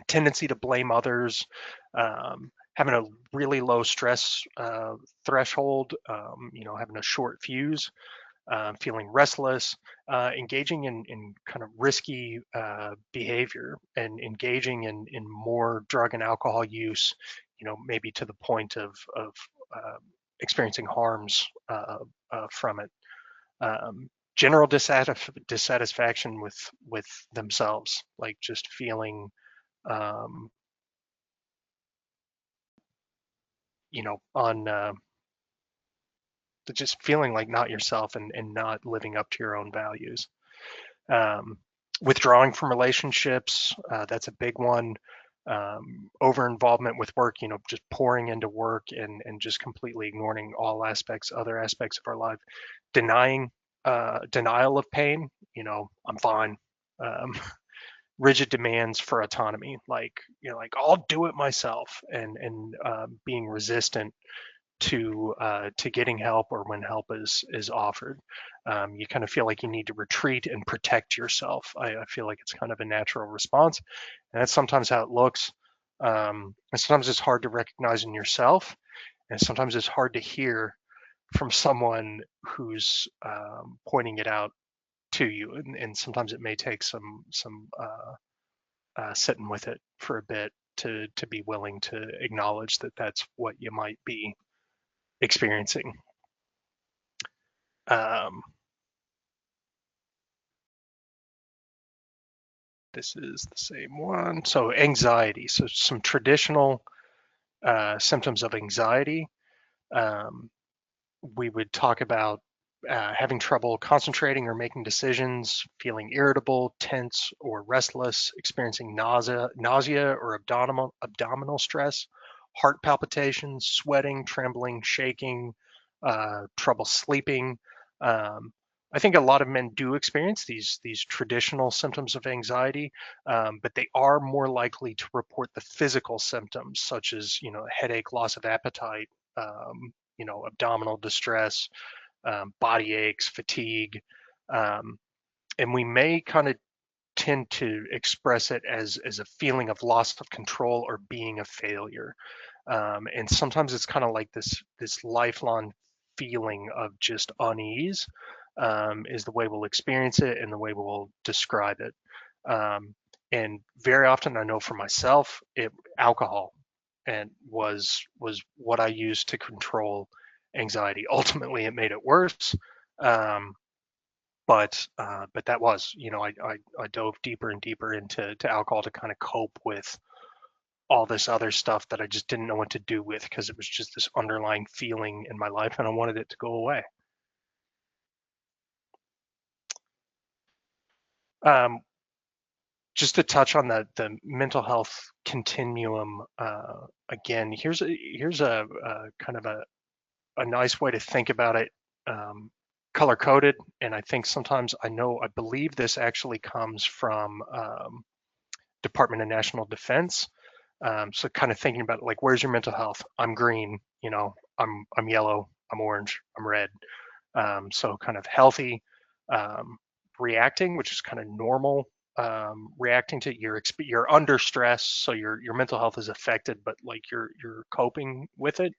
tendency to blame others, having a really low stress threshold, having a short fuse, feeling restless, engaging in kind of risky behavior, and engaging in more drug and alcohol use, maybe to the point of experiencing harms from it. General dissatisfaction with themselves, like just feeling um, on just feeling like not yourself and not living up to your own values. Um, Withdrawing from relationships, that's a big one. Over involvement with work, just pouring into work and just completely ignoring all other aspects of our life. Denial of pain, I'm fine. Um, Rigid demands for autonomy, like I'll do it myself, and being resistant to getting help, or when help is offered. You kind of feel like you need to retreat and protect yourself. I feel like it's kind of a natural response, and that's sometimes how it looks. And sometimes it's hard to recognize in yourself, and sometimes it's hard to hear from someone who's pointing it out to you, and sometimes it may take some sitting with it for a bit to be willing to acknowledge that that's what you might be experiencing. Um, this is the same one. So anxiety. So some traditional symptoms of anxiety. Um, we would talk about having trouble concentrating or making decisions, feeling irritable, tense, or restless, experiencing nausea or abdominal stress, heart palpitations, sweating, trembling, shaking, trouble sleeping. Um, I think a lot of men do experience these traditional symptoms of anxiety, but they are more likely to report the physical symptoms, such as headache, loss of appetite, abdominal distress, body aches, fatigue. Um, and we may kind of tend to express it as a feeling of loss of control or being a failure. And sometimes it's kind of like this lifelong feeling of just unease, is the way we'll experience it and the way we'll describe it. And very often, I know for myself, alcohol and was what I used to control anxiety. Ultimately, it made it worse. Um, but that was, I dove deeper and deeper into alcohol to kind of cope with all this other stuff that I just didn't know what to do with, because it was just this underlying feeling in my life and I wanted it to go away. Um, just to touch on the mental health continuum again, here's a kind of a nice way to think about it, color coded. And I think sometimes I believe this actually comes from Department of National Defense. So kind of thinking about like, where's your mental health? I'm green, I'm yellow, I'm orange, I'm red. So kind of healthy, reacting, which is kind of normal, reacting to you're under stress, so your mental health is affected, but like you're coping with it.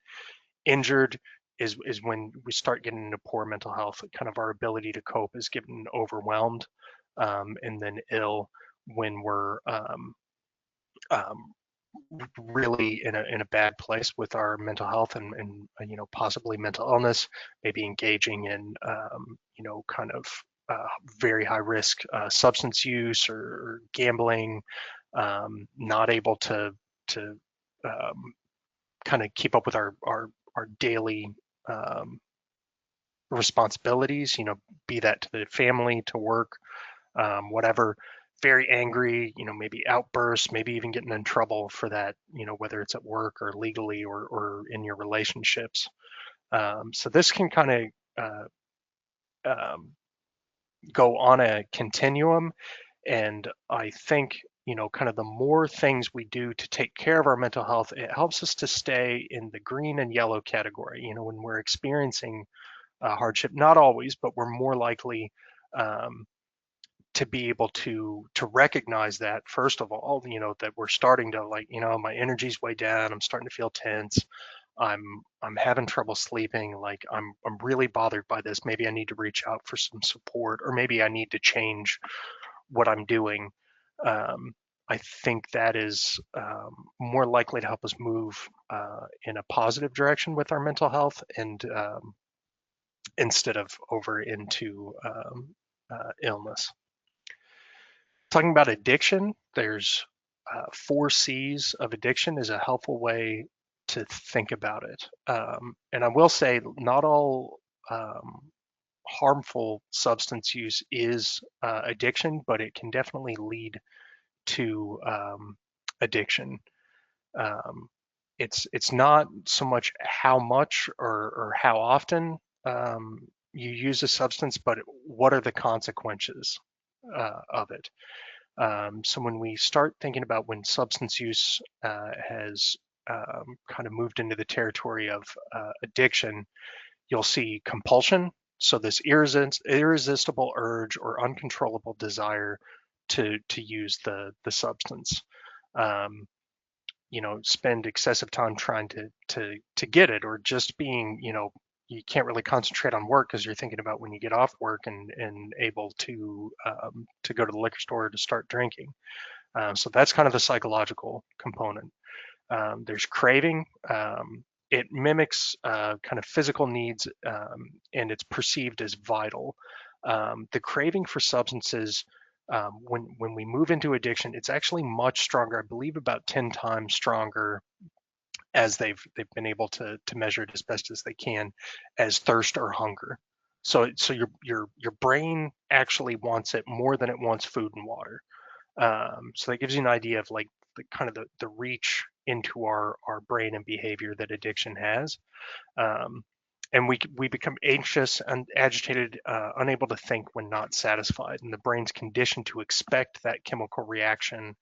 Injured is when we start getting into poor mental health. Kind of our ability to cope is getting overwhelmed, and then ill when we're um, really in a bad place with our mental health, and possibly mental illness, maybe engaging in kind of very high risk substance use or gambling, not able to kind of keep up with our daily um, responsibilities, be that to the family, to work, whatever. Very angry, maybe outbursts, maybe even getting in trouble for that, whether it's at work or legally or in your relationships. So this can kind of go on a continuum. And I think, kind of the more things we do to take care of our mental health, it helps us to stay in the green and yellow category. When we're experiencing hardship, not always, but we're more likely um, to be able to recognize that, first of all, that we're starting to, like, my energy's way down, I'm starting to feel tense, I'm having trouble sleeping, like I'm really bothered by this, maybe I need to reach out for some support, or maybe I need to change what I'm doing. I think that is more likely to help us move in a positive direction with our mental health, and instead of over into illness. Talking about addiction, there's 4 C's of addiction is a helpful way to think about it. And I will say, not all harmful substance use is addiction, but it can definitely lead to addiction. Um, it's not so much how much or how often you use a substance, but what are the consequences of it. So when we start thinking about when substance use has kind of moved into the territory of addiction, you'll see compulsion. So this irresistible urge or uncontrollable desire to use the substance. Um, spend excessive time trying to get it, or just being, you can't really concentrate on work because you're thinking about when you get off work and able to go to the liquor store to start drinking. So that's kind of the psychological component. There's craving. It mimics kind of physical needs, and it's perceived as vital. The craving for substances, when we move into addiction, it's actually much stronger. I believe about 10 times stronger, as they've been able to measure it as best as they can, as thirst or hunger. So your brain actually wants it more than it wants food and water. So that gives you an idea of like the kind of the reach into our brain and behavior that addiction has. And we become anxious and agitated, unable to think when not satisfied, and the brain's conditioned to expect that chemical reaction,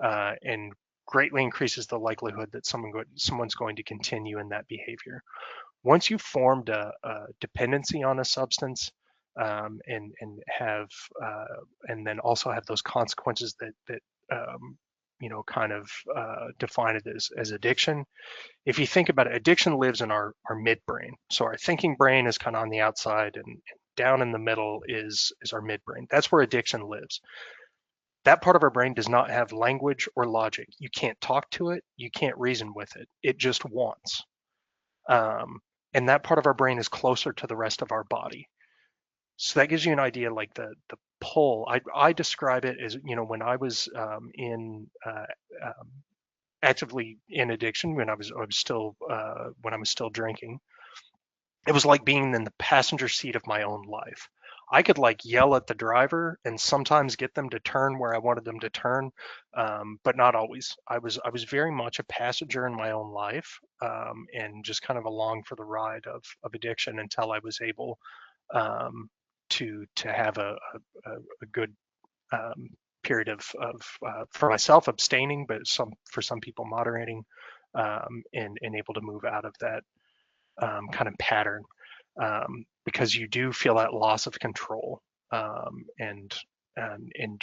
and greatly increases the likelihood that someone's going to continue in that behavior. Once you've formed a dependency on a substance, and have and then also have those consequences that kind of define it as addiction. If you think about it, addiction lives in our midbrain. So our thinking brain is kind of on the outside, and down in the middle is our midbrain. That's where addiction lives. That part of our brain does not have language or logic. You can't talk to it. You can't reason with it. It just wants. And that part of our brain is closer to the rest of our body. So that gives you an idea, like the pull. I describe it as, when I was actively in addiction, when I was still drinking, it was like being in the passenger seat of my own life. I could like yell at the driver and sometimes get them to turn where I wanted them to turn, but not always. I was very much a passenger in my own life, and just kind of along for the ride of addiction until I was able to have a good period of for myself abstaining, but for some people moderating, and able to move out of that kind of pattern, because you do feel that loss of control, and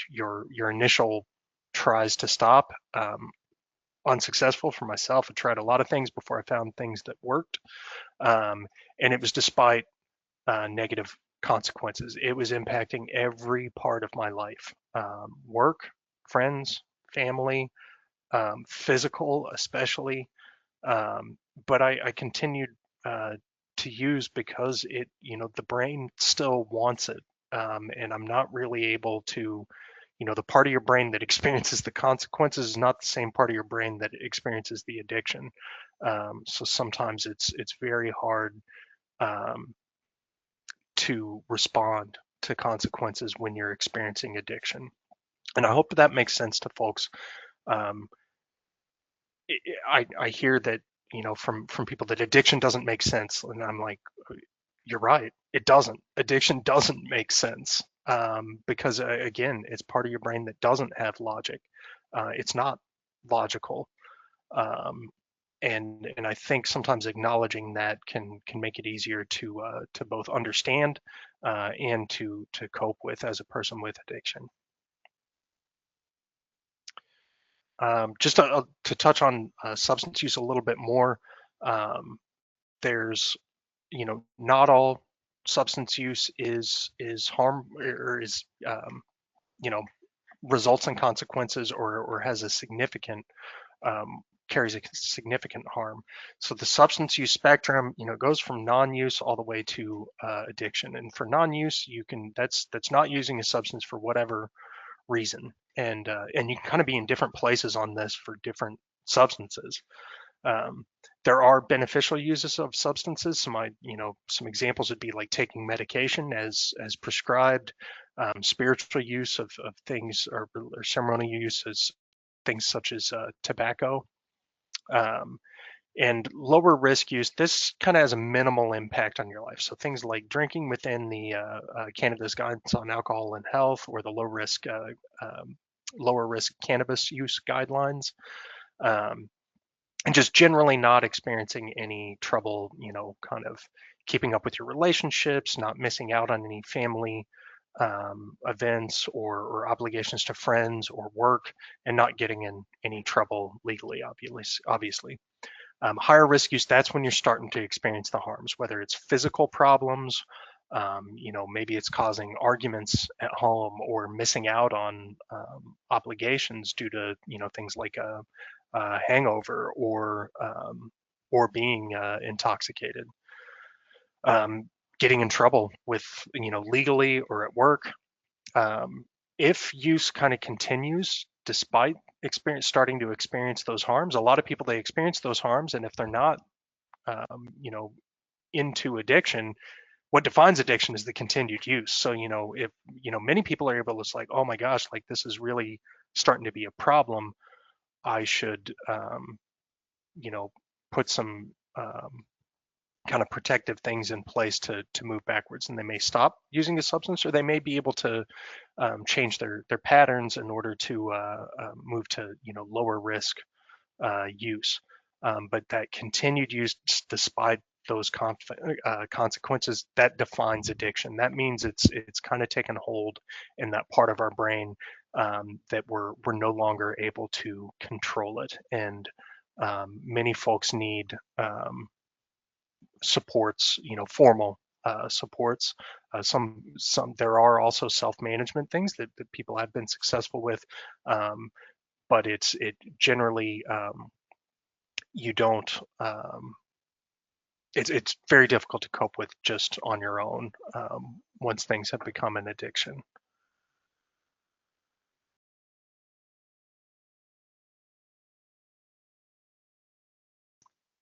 your initial tries to stop, unsuccessful for myself. I tried a lot of things before I found things that worked, and it was despite negative consequences. It was impacting every part of my life, work, friends, family, physical especially. But I continued to use because the brain still wants it, and I'm not really able to, the part of your brain that experiences the consequences is not the same part of your brain that experiences the addiction. So sometimes it's very hard to respond to consequences when you're experiencing addiction. And I hope that makes sense to folks. I hear that, from people, that addiction doesn't make sense, and I'm like, you're right, it doesn't. Addiction doesn't make sense, because again, it's part of your brain that doesn't have logic. It's not logical, and I think sometimes acknowledging that can make it easier to both understand and to cope with as a person with addiction. Just to touch on substance use a little bit more, there's, not all substance use is harm, or is, results in consequences, or has a significant, carries a significant harm. So the substance use spectrum, goes from non-use all the way to addiction. And for non-use, that's not using a substance for whatever reason, and you can kind of be in different places on this for different substances. There are beneficial uses of substances. Some examples would be like taking medication as prescribed, spiritual use of things, or ceremonial use as things such as tobacco, and lower risk use. This kind of has a minimal impact on your life. So things like drinking within the cannabis guidance on alcohol and health, or the lower risk cannabis use guidelines, and just generally not experiencing any trouble, kind of keeping up with your relationships, not missing out on any family events or obligations to friends or work, and not getting in any trouble legally, obviously. Higher risk use, that's when you're starting to experience the harms, whether it's physical problems, maybe it's causing arguments at home, or missing out on obligations due to, things like a hangover, or being intoxicated, getting in trouble with, legally or at work. If use kind of continues despite starting to experience those harms, a lot of people, they experience those harms, and if they're not, into addiction, what defines addiction is the continued use. So, if, many people are able to, it's like, oh my gosh, like this is really starting to be a problem. I should, put some kind of protective things in place to move backwards, and they may stop using a substance, or they may be able to change their patterns in order to move to, lower risk use. But that continued use, despite those consequences, that defines addiction. That means it's kind of taken hold in that part of our brain, that we're no longer able to control it. And many folks need supports, formal supports. Some there are also self-management things that people have been successful with, but it generally, you don't. It's very difficult to cope with just on your own, once things have become an addiction.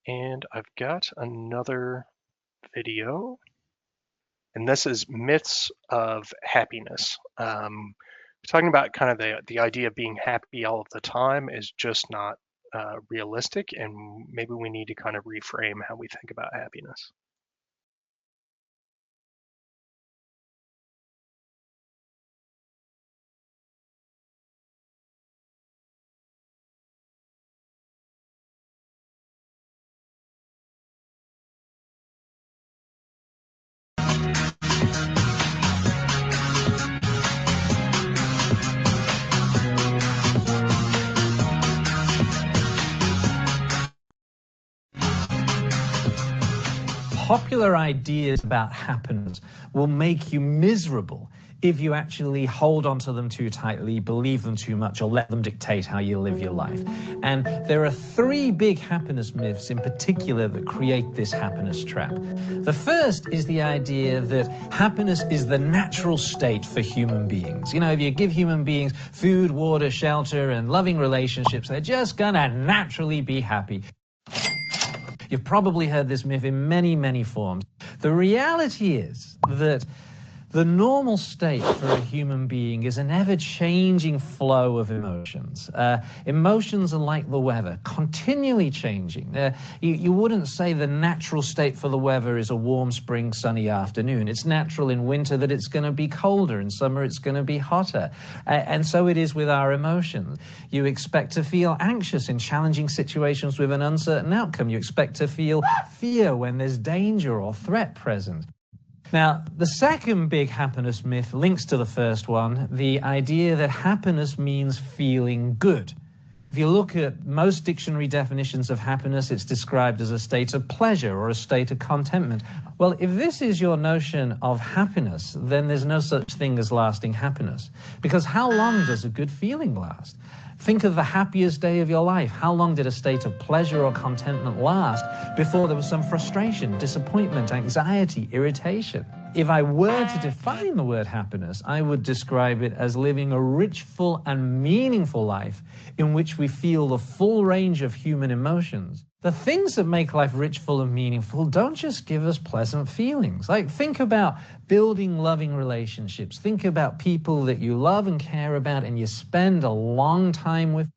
And I've got another video, and this is myths of happiness. Talking about kind of the idea of being happy all of the time is just not realistic, and maybe we need to kind of reframe how we think about happiness. Popular ideas about happiness will make you miserable if you actually hold on to them too tightly, believe them too much, or let them dictate how you live your life. And there are three big happiness myths in particular that create this happiness trap. The first is the idea that happiness is the natural state for human beings. If you give human beings food, water, shelter, and loving relationships, they're just gonna naturally be happy. You've probably heard this myth in many, many forms. The reality is that the normal state for a human being is an ever-changing flow of emotions. Emotions are like the weather, continually changing. You wouldn't say the natural state for the weather is a warm spring, sunny afternoon. It's natural in winter that it's going to be colder. In summer, it's going to be hotter. And so it is with our emotions. You expect to feel anxious in challenging situations with an uncertain outcome. You expect to feel fear when there's danger or threat present. Now, the second big happiness myth links to the first one, the idea that happiness means feeling good. If you look at most dictionary definitions of happiness, it's described as a state of pleasure or a state of contentment. Well, if this is your notion of happiness, then there's no such thing as lasting happiness. Because how long does a good feeling last? Think of the happiest day of your life. How long did a state of pleasure or contentment last before there was some frustration, disappointment, anxiety, irritation? If I were to define the word happiness, I would describe it as living a rich, full, and meaningful life in which we feel the full range of human emotions. The things that make life rich, full, and meaningful don't just give us pleasant feelings. Like, think about building loving relationships. Think about people that you love and care about and you spend a long time with.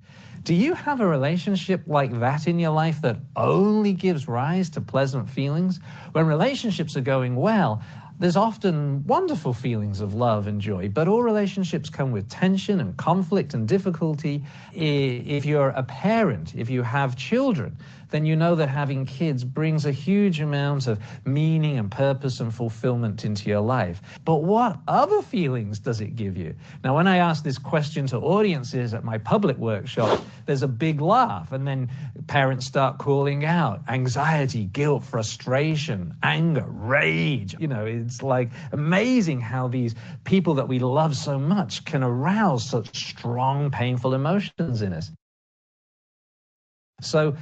Do you have a relationship like that in your life that only gives rise to pleasant feelings? When relationships are going well, there's often wonderful feelings of love and joy, but all relationships come with tension and conflict and difficulty. If you're a parent, if you have children, then you know that having kids brings a huge amount of meaning and purpose and fulfillment into your life. But what other feelings does it give you? Now, when I ask this question to audiences at my public workshop, there's a big laugh, and then parents start calling out anxiety, guilt, frustration, anger, rage. It's like amazing how these people that we love so much can arouse such strong, painful emotions in us. So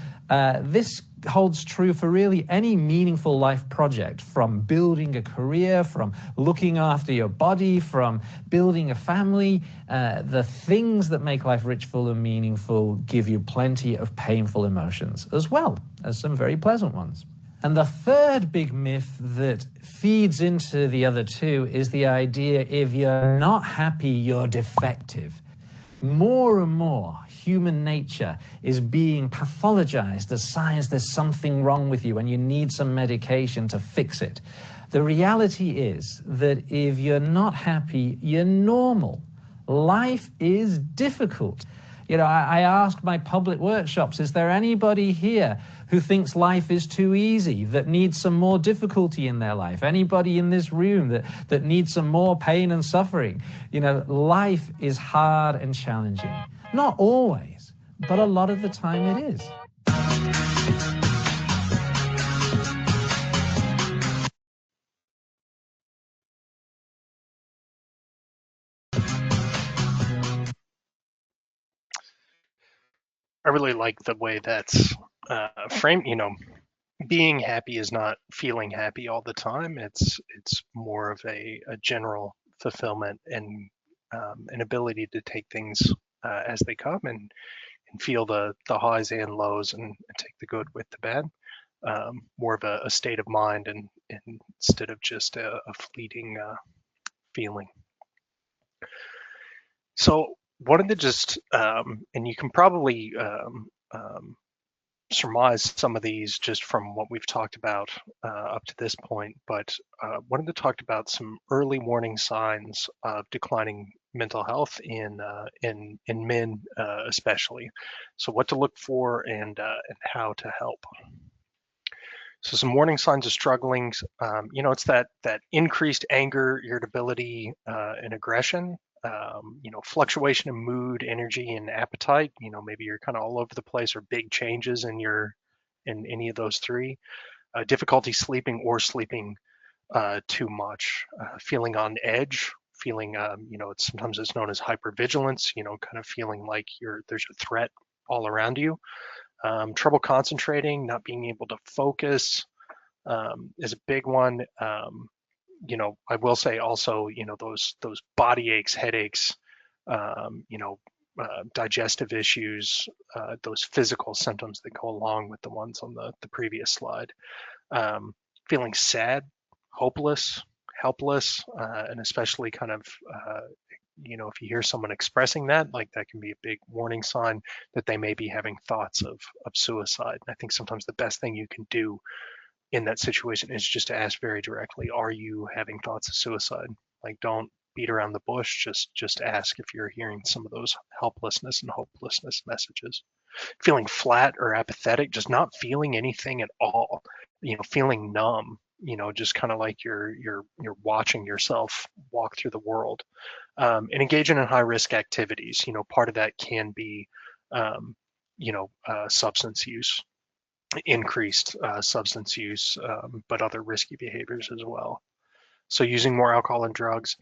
this holds true for really any meaningful life project, from building a career, from looking after your body, from building a family. The things that make life rich, full, and meaningful give you plenty of painful emotions, as well as some very pleasant ones. And the third big myth that feeds into the other two is the idea if you're not happy, you're defective. More and more, human nature is being pathologized as signs there's something wrong with you and you need some medication to fix it. The reality is that if you're not happy, you're normal. Life is difficult. You know, I ask my public workshops, is there anybody here who thinks life is too easy, that needs some more difficulty in their life? Anybody in this room that needs some more pain and suffering? You know, life is hard and challenging. Not always, but a lot of the time it is. I really like the way that's framed. Being happy is not feeling happy all the time. It's more of a general fulfillment and an ability to take things as they come and feel the highs and lows and take the good with the bad. More of a state of mind and instead of just a fleeting feeling. So wanted to just and you can probably surmise some of these just from what we've talked about up to this point, but wanted to talk about some early warning signs of declining mental health in men especially. So what to look for and how to help. So some warning signs of struggling, it's that increased anger, irritability, and aggression. Fluctuation in mood, energy, and appetite. Maybe you're kind of all over the place, or big changes in any of those three. Difficulty sleeping or sleeping too much. Feeling on edge. Feeling, sometimes it's known as hypervigilance. Kind of feeling like there's a threat all around you. Trouble concentrating, not being able to focus is a big one. I will say also, those body aches, headaches, digestive issues, those physical symptoms that go along with the ones on the previous slide. Feeling sad, hopeless, helpless, and especially kind of if you hear someone expressing that, like that can be a big warning sign that they may be having thoughts of suicide. And I think sometimes the best thing you can do in that situation is just to ask very directly, are you having thoughts of suicide? Like, don't beat around the bush, just ask if you're hearing some of those helplessness and hopelessness messages. Feeling flat or apathetic, just not feeling anything at all, feeling numb, just kind of like you're watching yourself walk through the world. And engaging in high risk activities. Part of that can be, substance use, increased substance use, but other risky behaviors as well. So using more alcohol and drugs.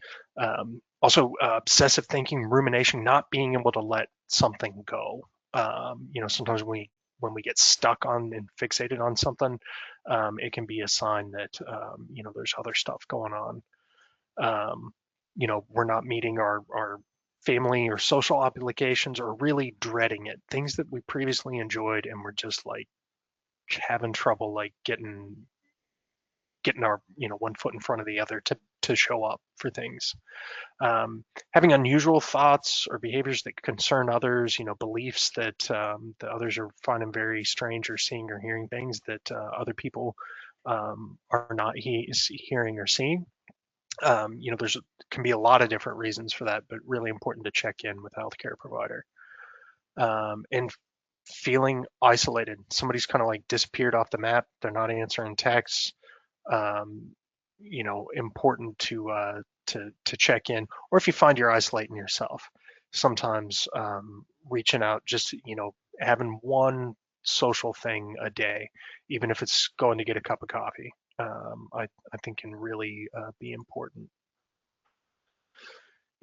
Also, obsessive thinking, rumination, not being able to let something go. Sometimes when we get stuck on and fixated on something, it can be a sign that there's other stuff going on. We're not meeting our family or social obligations, or really dreading it. Things that we previously enjoyed and we're just like having trouble like getting our one foot in front of the other to show up for things. Having unusual thoughts or behaviors that concern others, beliefs that that others are finding very strange, or seeing or hearing things that other people are not hearing or seeing. There's can be a lot of different reasons for that, but really important to check in with a healthcare provider. And feeling isolated. Somebody's kind of like disappeared off the map. They're not answering texts. Important to check in. Or if you find you're isolating yourself, sometimes reaching out, just having one social thing a day, even if it's going to get a cup of coffee, I think can really be important.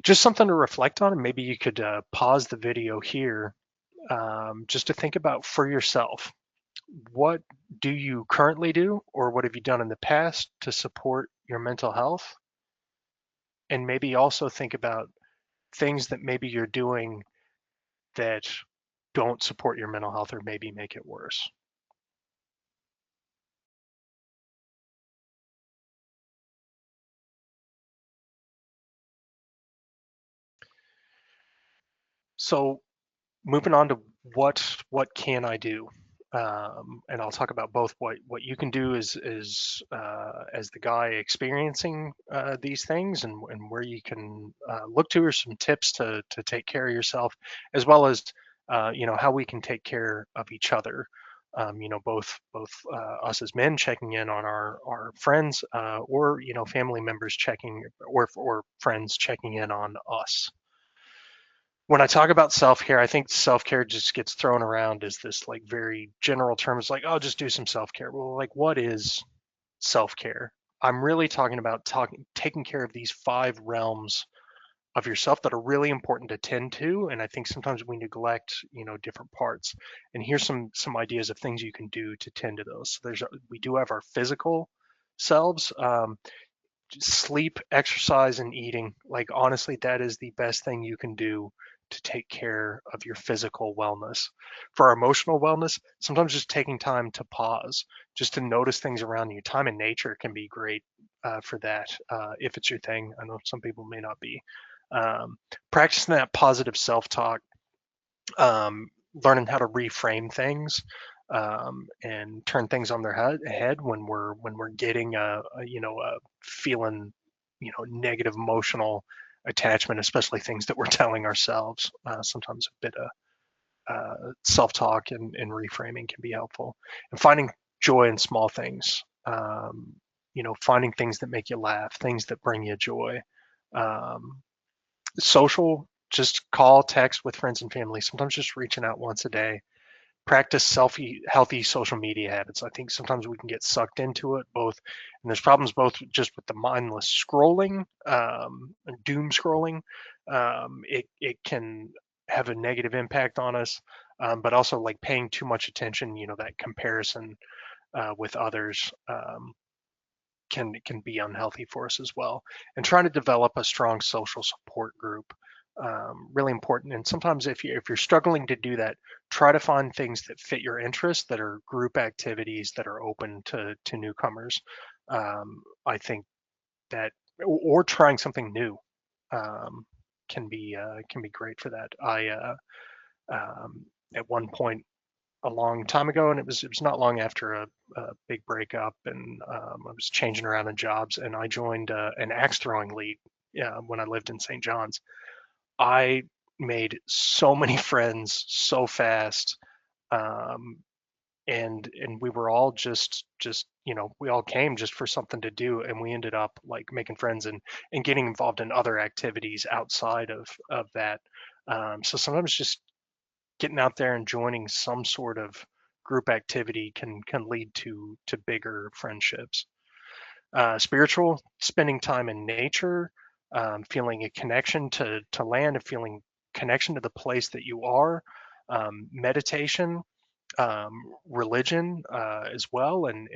Just something to reflect on, and maybe you could pause the video here just to think about for yourself. What do you currently do, or what have you done in the past to support your mental health? And maybe also think about things that maybe you're doing that don't support your mental health or maybe make it worse. So moving on to what can I do? And I'll talk about both what you can do as the guy experiencing these things, and where you can look to, or some tips to take care of yourself, as well as how we can take care of each other. Both us as men checking in on our friends, or family members checking, or friends checking in on us. When I talk about self-care, I think self-care just gets thrown around as this like very general term. It's like, oh, just do some self-care. Well, like, what is self-care? I'm really talking about taking care of these 5 realms of yourself that are really important to tend to. And I think sometimes we neglect, different parts. And here's some ideas of things you can do to tend to those. So we do have our physical selves. Sleep, exercise, and eating. Like, honestly, that is the best thing you can do to take care of your physical wellness. For our emotional wellness, sometimes just taking time to pause, just to notice things around you. Time in nature can be great for that, if it's your thing. I know some people may not be. Practicing that positive self-talk, learning how to reframe things, and turn things on their head when we're getting a feeling, negative emotional attachment, especially things that we're telling ourselves. Sometimes a bit of self-talk and reframing can be helpful, and finding joy in small things. Finding things that make you laugh, things that bring you joy. Social, just call, text with friends and family. Sometimes just reaching out once a day. Practice healthy social media habits. I think sometimes we can get sucked into it both, and there's problems both just with the mindless scrolling, and doom scrolling. It can have a negative impact on us, but also like paying too much attention, that comparison with others, can be unhealthy for us as well. And trying to develop a strong social support group, really important. And sometimes if you're struggling to do that, try to find things that fit your interests, that are group activities that are open to newcomers. I think that, or trying something new, can be great for that. At one point a long time ago, and it was not long after a big breakup, and I was changing around in jobs, and I joined an axe throwing league when I lived in St. John's. I made so many friends so fast, um, and we were all just we all came just for something to do, and we ended up like making friends and getting involved in other activities outside of that. So sometimes just getting out there and joining some sort of group activity can lead to bigger friendships. Spiritual, spending time in nature, feeling a connection to land, and feeling connection to the place that you are. Meditation, religion as well, and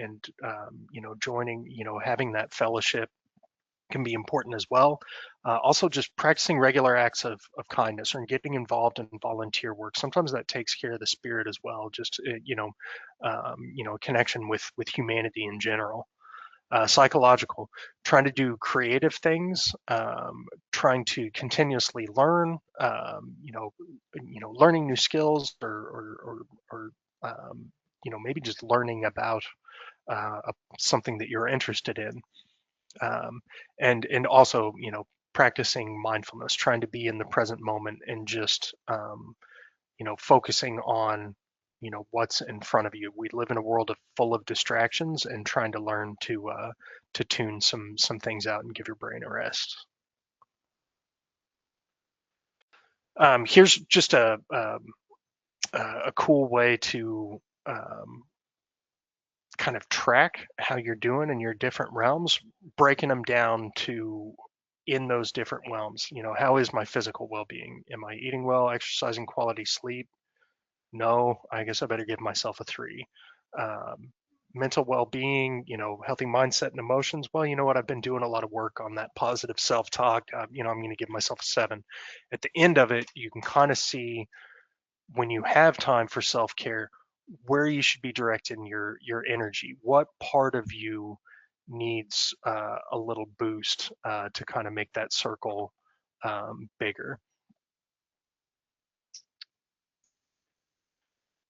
joining, having that fellowship can be important as well. Also, just practicing regular acts of kindness, or getting involved in volunteer work. Sometimes that takes care of the spirit as well. Just connection with humanity in general. Psychological, trying to do creative things, trying to continuously learn, learning new skills, or maybe just learning about something that you're interested in. And also, practicing mindfulness, trying to be in the present moment, and just focusing on what's in front of you. We live in a world full of distractions, and trying to learn to tune some things out and give your brain a rest. Here's just a cool way to kind of track how you're doing in your different realms, breaking them down to, in those different realms, how is my physical well-being? Am I eating well, exercising, quality sleep? No, I guess I better give myself a 3. Mental well-being, healthy mindset and emotions. Well, you know what? I've been doing a lot of work on that positive self-talk. I'm going to give myself a 7. At the end of it, you can kind of see, when you have time for self-care, where you should be directing your energy. What part of you needs a little boost to kind of make that circle bigger.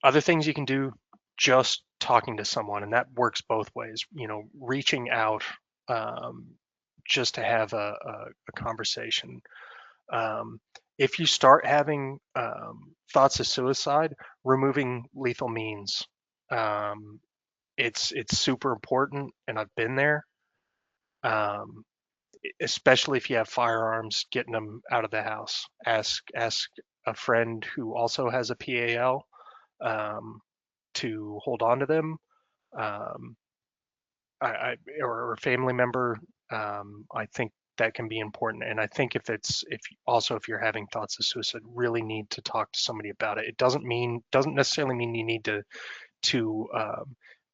Other things you can do, just talking to someone, and that works both ways. Reaching out, just to have a conversation. if you start having thoughts of suicide, removing lethal means. Um, it's super important, and I've been there. Um, Especially if you have firearms, getting them out of the house. Ask a friend who also has a PAL um, to hold on to them. Um, or a family member. I think that can be important. And I think if you're having thoughts of suicide, really need to talk to somebody about it. It doesn't necessarily mean you need to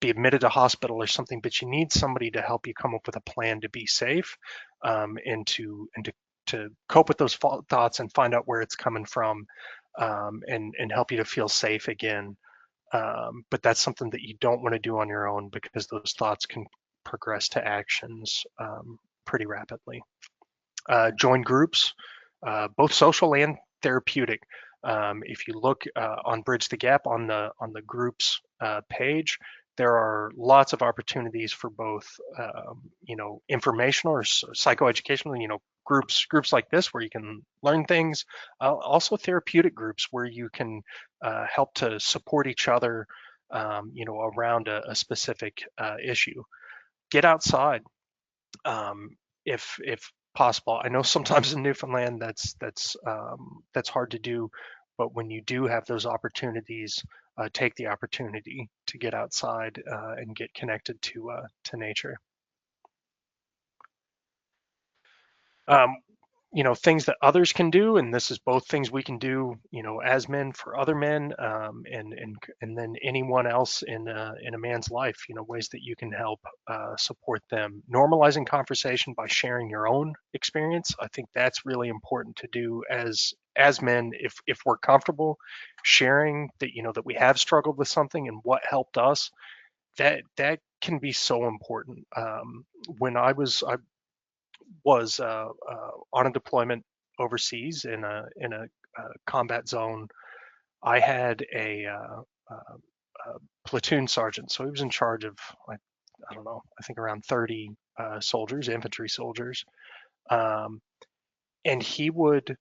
be admitted to hospital or something, but you need somebody to help you come up with a plan to be safe, and to cope with those thoughts and find out where it's coming from, and help you to feel safe again. But that's something that you don't want to do on your own, because those thoughts can progress to actions pretty rapidly. Join groups, both social and therapeutic. If you look on Bridge the Gap on the groups page, there are lots of opportunities for both, informational or psychoeducational, groups like this where you can learn things. Also therapeutic groups where you can help to support each other, around a specific issue. Get outside, if possible. I know sometimes in Newfoundland that's hard to do, but when you do have those opportunities, take the opportunity to get outside and get connected to nature. Um, things that others can do, and this is both things we can do, as men for other men, and then anyone else in a man's life, ways that you can help support them. Normalizing conversation by sharing your own experience, I think that's really important to do as men. If we're comfortable sharing that, that we have struggled with something and what helped us, that can be so important. When I was on a deployment overseas in a combat zone. I had a platoon sergeant, so he was in charge of, I don't know, I think around 30 soldiers, infantry soldiers, um, and he would,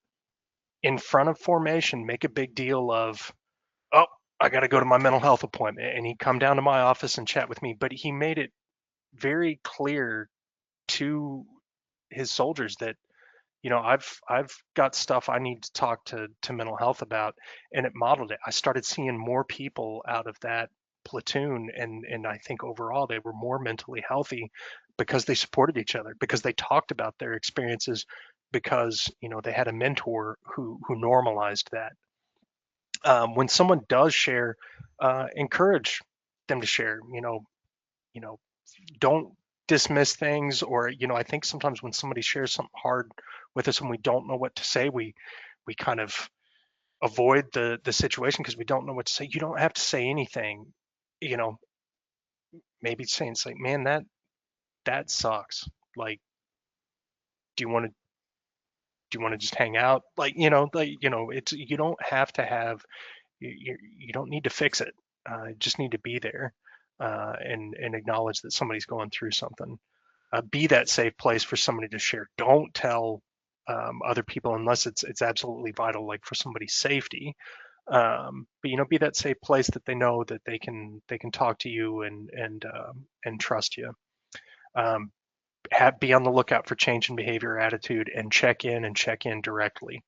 in front of formation, make a big deal of, oh, I got to go to my mental health appointment, and he'd come down to my office and chat with me. But he made it very clear to his soldiers that, I've got stuff I need to talk to mental health about, and it modeled it. I started seeing more people out of that platoon, and I think overall they were more mentally healthy because they supported each other, because they talked about their experiences, because they had a mentor who normalized that. When someone does share, encourage them to share. You know, don't dismiss things, or I think sometimes when somebody shares something hard with us and we don't know what to say, we kind of avoid the situation because we don't know what to say. You don't have to say anything. you know Maybe saying, it's like, man, that sucks. Like, do you want to just hang out? It's, you don't have to have, you don't need to fix it. You just need to be there, and acknowledge that somebody's going through something. Be that safe place for somebody to share. Don't tell other people unless it's absolutely vital, like for somebody's safety. But be that safe place that they know that they can talk to you and trust you. Um, be on the lookout for change in behavior or attitude, and check in directly.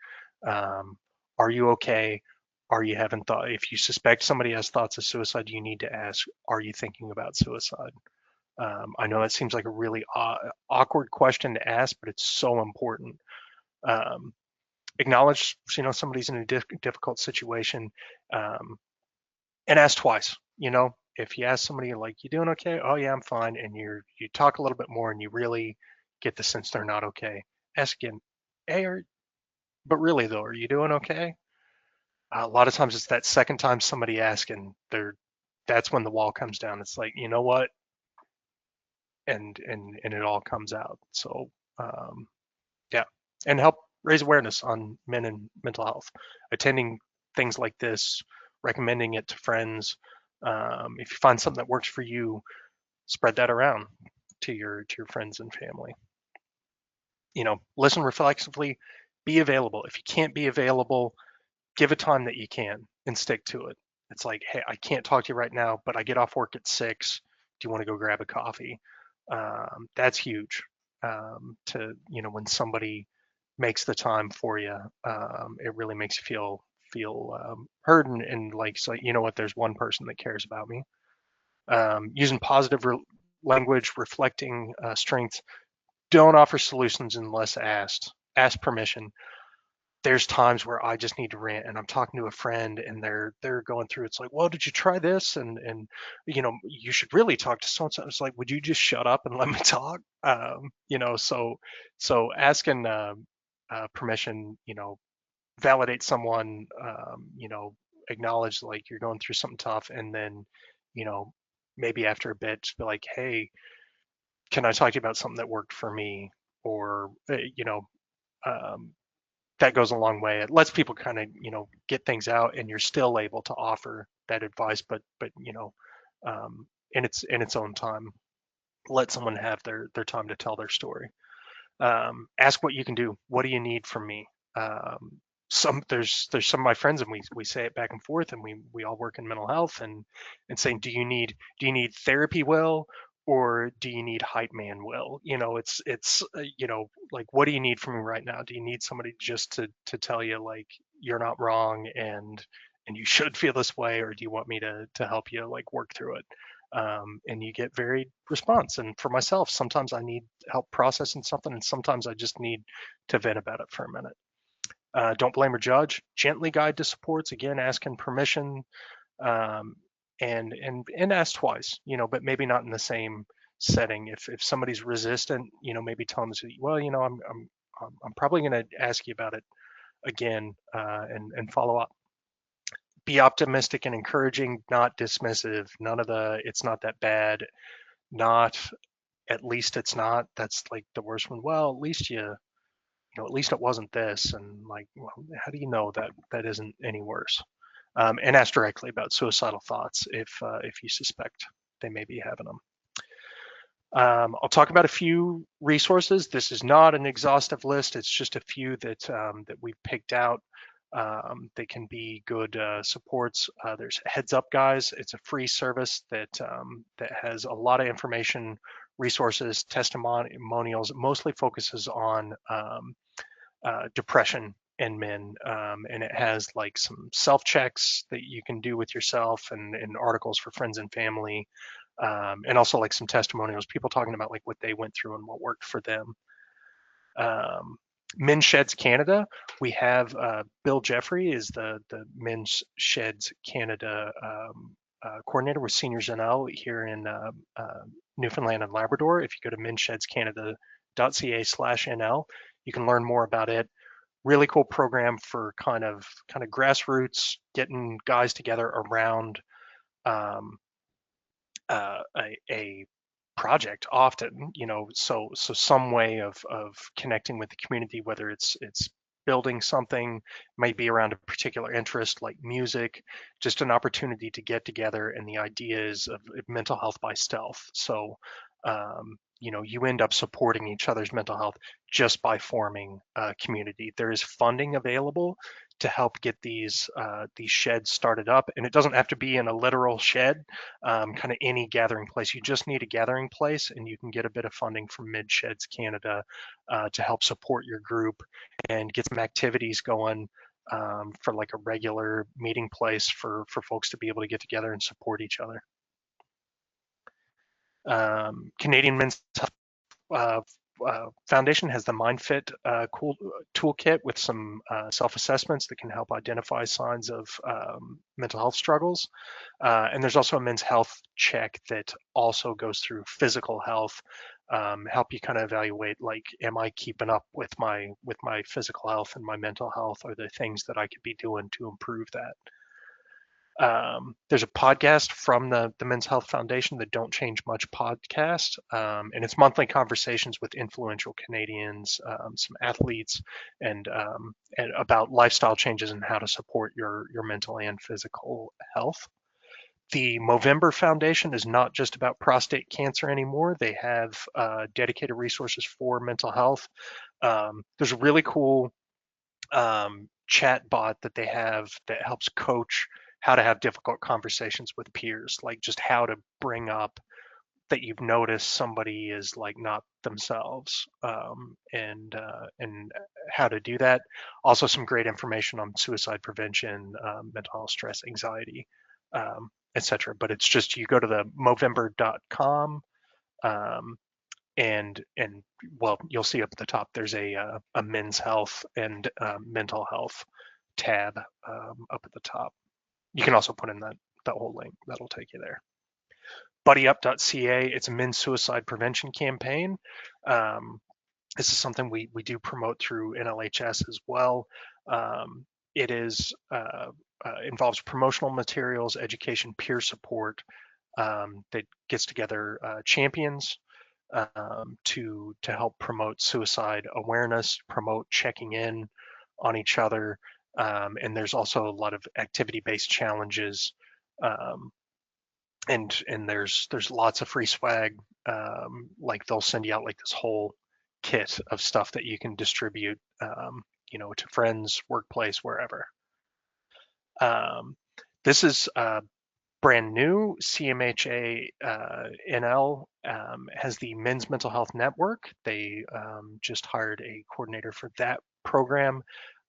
Um, are you okay? Are you having thought? If you suspect somebody has thoughts of suicide, you need to ask, are you thinking about suicide? I know that seems like a really awkward question to ask, but it's so important. Um, Acknowledge, somebody's in a difficult situation, um, and ask twice. If you ask somebody, like, you doing okay? Oh yeah, I'm fine. And you talk a little bit more, and you really get the sense they're not okay. Ask again, hey, but really though, are you doing okay? A lot of times it's that second time somebody asks, and that's when the wall comes down. It's like, you know what? And it all comes out. So yeah, and help raise awareness on men and mental health, attending things like this, recommending it to friends. If you find something that works for you, spread that around to your friends and family. Listen reflexively, be available. If you can't be available, give a time that you can and stick to it. It's like, hey, I can't talk to you right now, but I get off work at 6. Do you want to go grab a coffee? That's huge. To when somebody makes the time for you, it really makes you feel heard and like, so you know what, there's one person that cares about me. Using positive language, reflecting strengths. Don't offer solutions unless asked. Ask permission. There's times where I just need to rant and I'm talking to a friend and they're going through, it's like, well, did you try this? And you should really talk to so and so. It's like, would you just shut up and let me talk? So asking permission, validate someone, acknowledge like you're going through something tough, and then, you know, maybe after a bit, just be like, hey, can I talk to you about something that worked for me? Or, um, that goes a long way. It lets people kind of, get things out, and you're still able to offer that advice, but in its own time. Let someone have their time to tell their story. Ask what you can do. What do you need from me? There's some of my friends, and we say it back and forth, and we all work in mental health, and saying, do you need therapy, Will, or do you need hype man, Will? It's like, what do you need from me right now? Do you need somebody just to tell you like you're not wrong and you should feel this way, or do you want me to help you like work through it? And you get varied response. And for myself, sometimes I need help processing something, and sometimes I just need to vent about it for a minute. Don't blame or judge. Gently guide to supports. Again, asking permission, and ask twice. But maybe not in the same setting. If somebody's resistant, maybe tell them, well, I'm probably going to ask you about it again, and follow up. Be optimistic and encouraging, not dismissive. None of the "it's not that bad," not "at least it's not." That's like the worst one. Well, at least at least it wasn't this, and like, well, how do you know that that isn't any worse? And ask directly about suicidal thoughts if you suspect they may be having them. I'll talk about a few resources. This is not an exhaustive list. It's just a few that we've picked out. They can be good supports. There's Heads Up Guys. It's a free service that has a lot of information, resources, testimonials. It mostly focuses on depression in men, and it has like some self checks that you can do with yourself, and articles for friends and family, and also like some testimonials, people talking about like what they went through and what worked for them. Men's Sheds Canada, we have Bill Jeffrey is the Men's Sheds Canada coordinator with Seniors NL here in Newfoundland and Labrador. If you go to mensshedscanada.ca/NL, you can learn more about it. Really cool program for kind of grassroots, getting guys together around a project often, so some way of connecting with the community, whether it's building something, might be around a particular interest like music, just an opportunity to get together. And the idea is of mental health by stealth. So you end up supporting each other's mental health just by forming a community. There is funding available to help get these sheds started up, and it doesn't have to be in a literal shed, kind of any gathering place. You just need a gathering place, and you can get a bit of funding from Men's Sheds Canada to help support your group and get some activities going, for like a regular meeting place for folks to be able to get together and support each other. Canadian Men's Foundation has the MindFit cool toolkit with some self-assessments that can help identify signs of mental health struggles. And there's also a men's health check that also goes through physical health, help you kind of evaluate, like, am I keeping up with my physical health and my mental health? Are there things that I could be doing to improve that? There's a podcast from the Men's Health Foundation, the Don't Change Much podcast, and it's monthly conversations with influential Canadians, some athletes, and about lifestyle changes and how to support your mental and physical health. The Movember Foundation is not just about prostate cancer anymore. They have dedicated resources for mental health. There's a really cool chat bot that they have that helps coach how to have difficult conversations with peers, like just how to bring up that you've noticed somebody is like not themselves, and how to do that. Also, some great information on suicide prevention, mental health, stress, anxiety, etc. But it's just you go to the Movember.com, and well, you'll see up at the top there's a men's health and mental health tab up at the top. You can also put in that whole link. That'll take you there. BuddyUp.ca, it's a men's suicide prevention campaign. This is something we do promote through NLHS as well. It is involves promotional materials, education, peer support that gets together champions to help promote suicide awareness, promote checking in on each other, and there's also a lot of activity-based challenges. And there's lots of free swag. Like they'll send you out like this whole kit of stuff that you can distribute, to friends, workplace, wherever. This is brand new. CMHA NL has the Men's Mental Health Network. They just hired a coordinator for that program,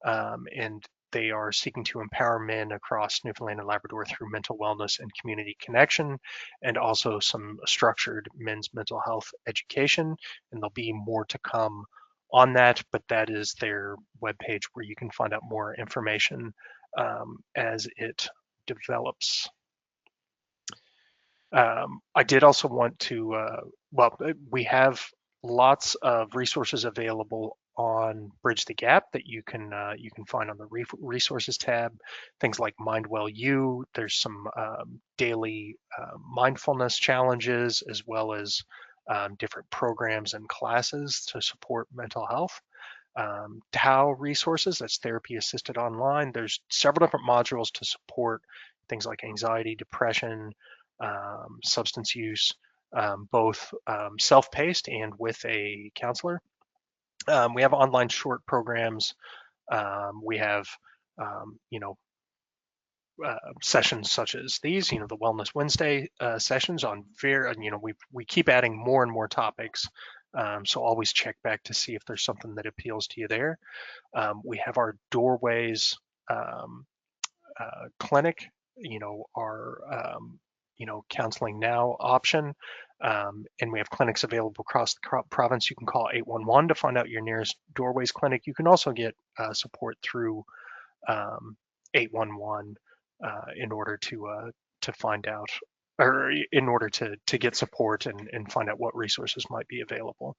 and they are seeking to empower men across Newfoundland and Labrador through mental wellness and community connection, and also some structured men's mental health education. And there'll be more to come on that, but that is their webpage where you can find out more information as it develops. I did also want to, we have lots of resources available on Bridge the Gap that you can find on the resources tab. Things like Mindwell U. There's some daily mindfulness challenges, as well as different programs and classes to support mental health. TAO resources, that's therapy assisted online. There's several different modules to support things like anxiety, depression, substance use, both self-paced and with a counselor. We have online short programs. We have, sessions such as these, the Wellness Wednesday sessions on we keep adding more and more topics. So always check back to see if there's something that appeals to you there. We have our Doorways clinic, our Counseling Now option. And we have clinics available across the province. You can call 811 to find out your nearest Doorways clinic. You can also get support through 811 in order to find out, or in order to get support and find out what resources might be available.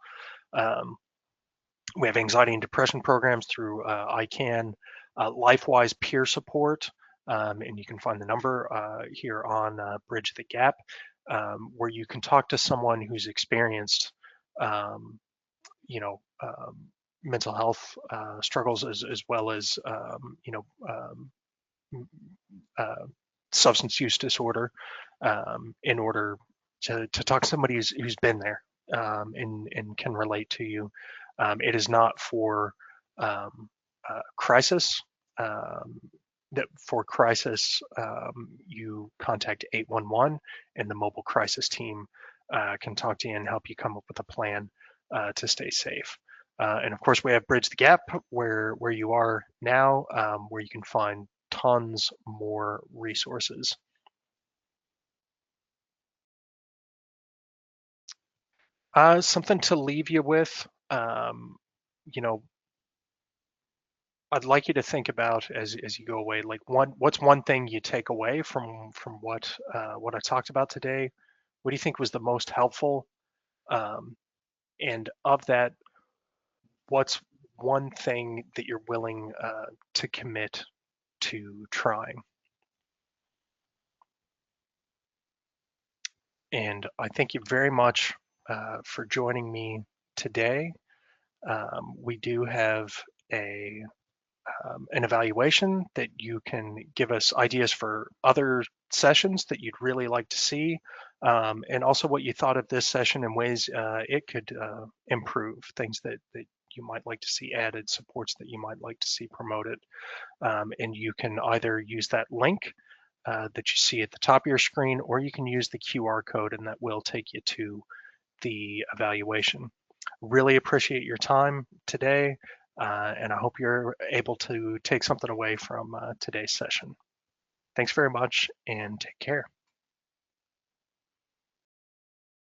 We have anxiety and depression programs through ICANN, LifeWise peer support, and you can find the number here on Bridge the Gap, where you can talk to someone who's experienced, mental health struggles as well as, substance use disorder, in order to talk to somebody who's been there and can relate to you. It is not for crisis. For crisis, you contact 811 and the mobile crisis team can talk to you and help you come up with a plan to stay safe. And of course, we have Bridge the Gap where you are now, where you can find tons more resources. Something to leave you with, I'd like you to think about as you go away, like what's one thing you take away from what I talked about today? What do you think was the most helpful? And of that, what's one thing that you're willing to commit to trying? And I thank you very much for joining me today. We do have an evaluation that you can give us ideas for other sessions that you'd really like to see, and also what you thought of this session and ways it could improve, things that you might like to see added, supports that you might like to see promoted. And you can either use that link that you see at the top of your screen, or you can use the QR code, and that will take you to the evaluation. Really appreciate your time today, and I hope you're able to take something away from today's session. Thanks very much, and take care.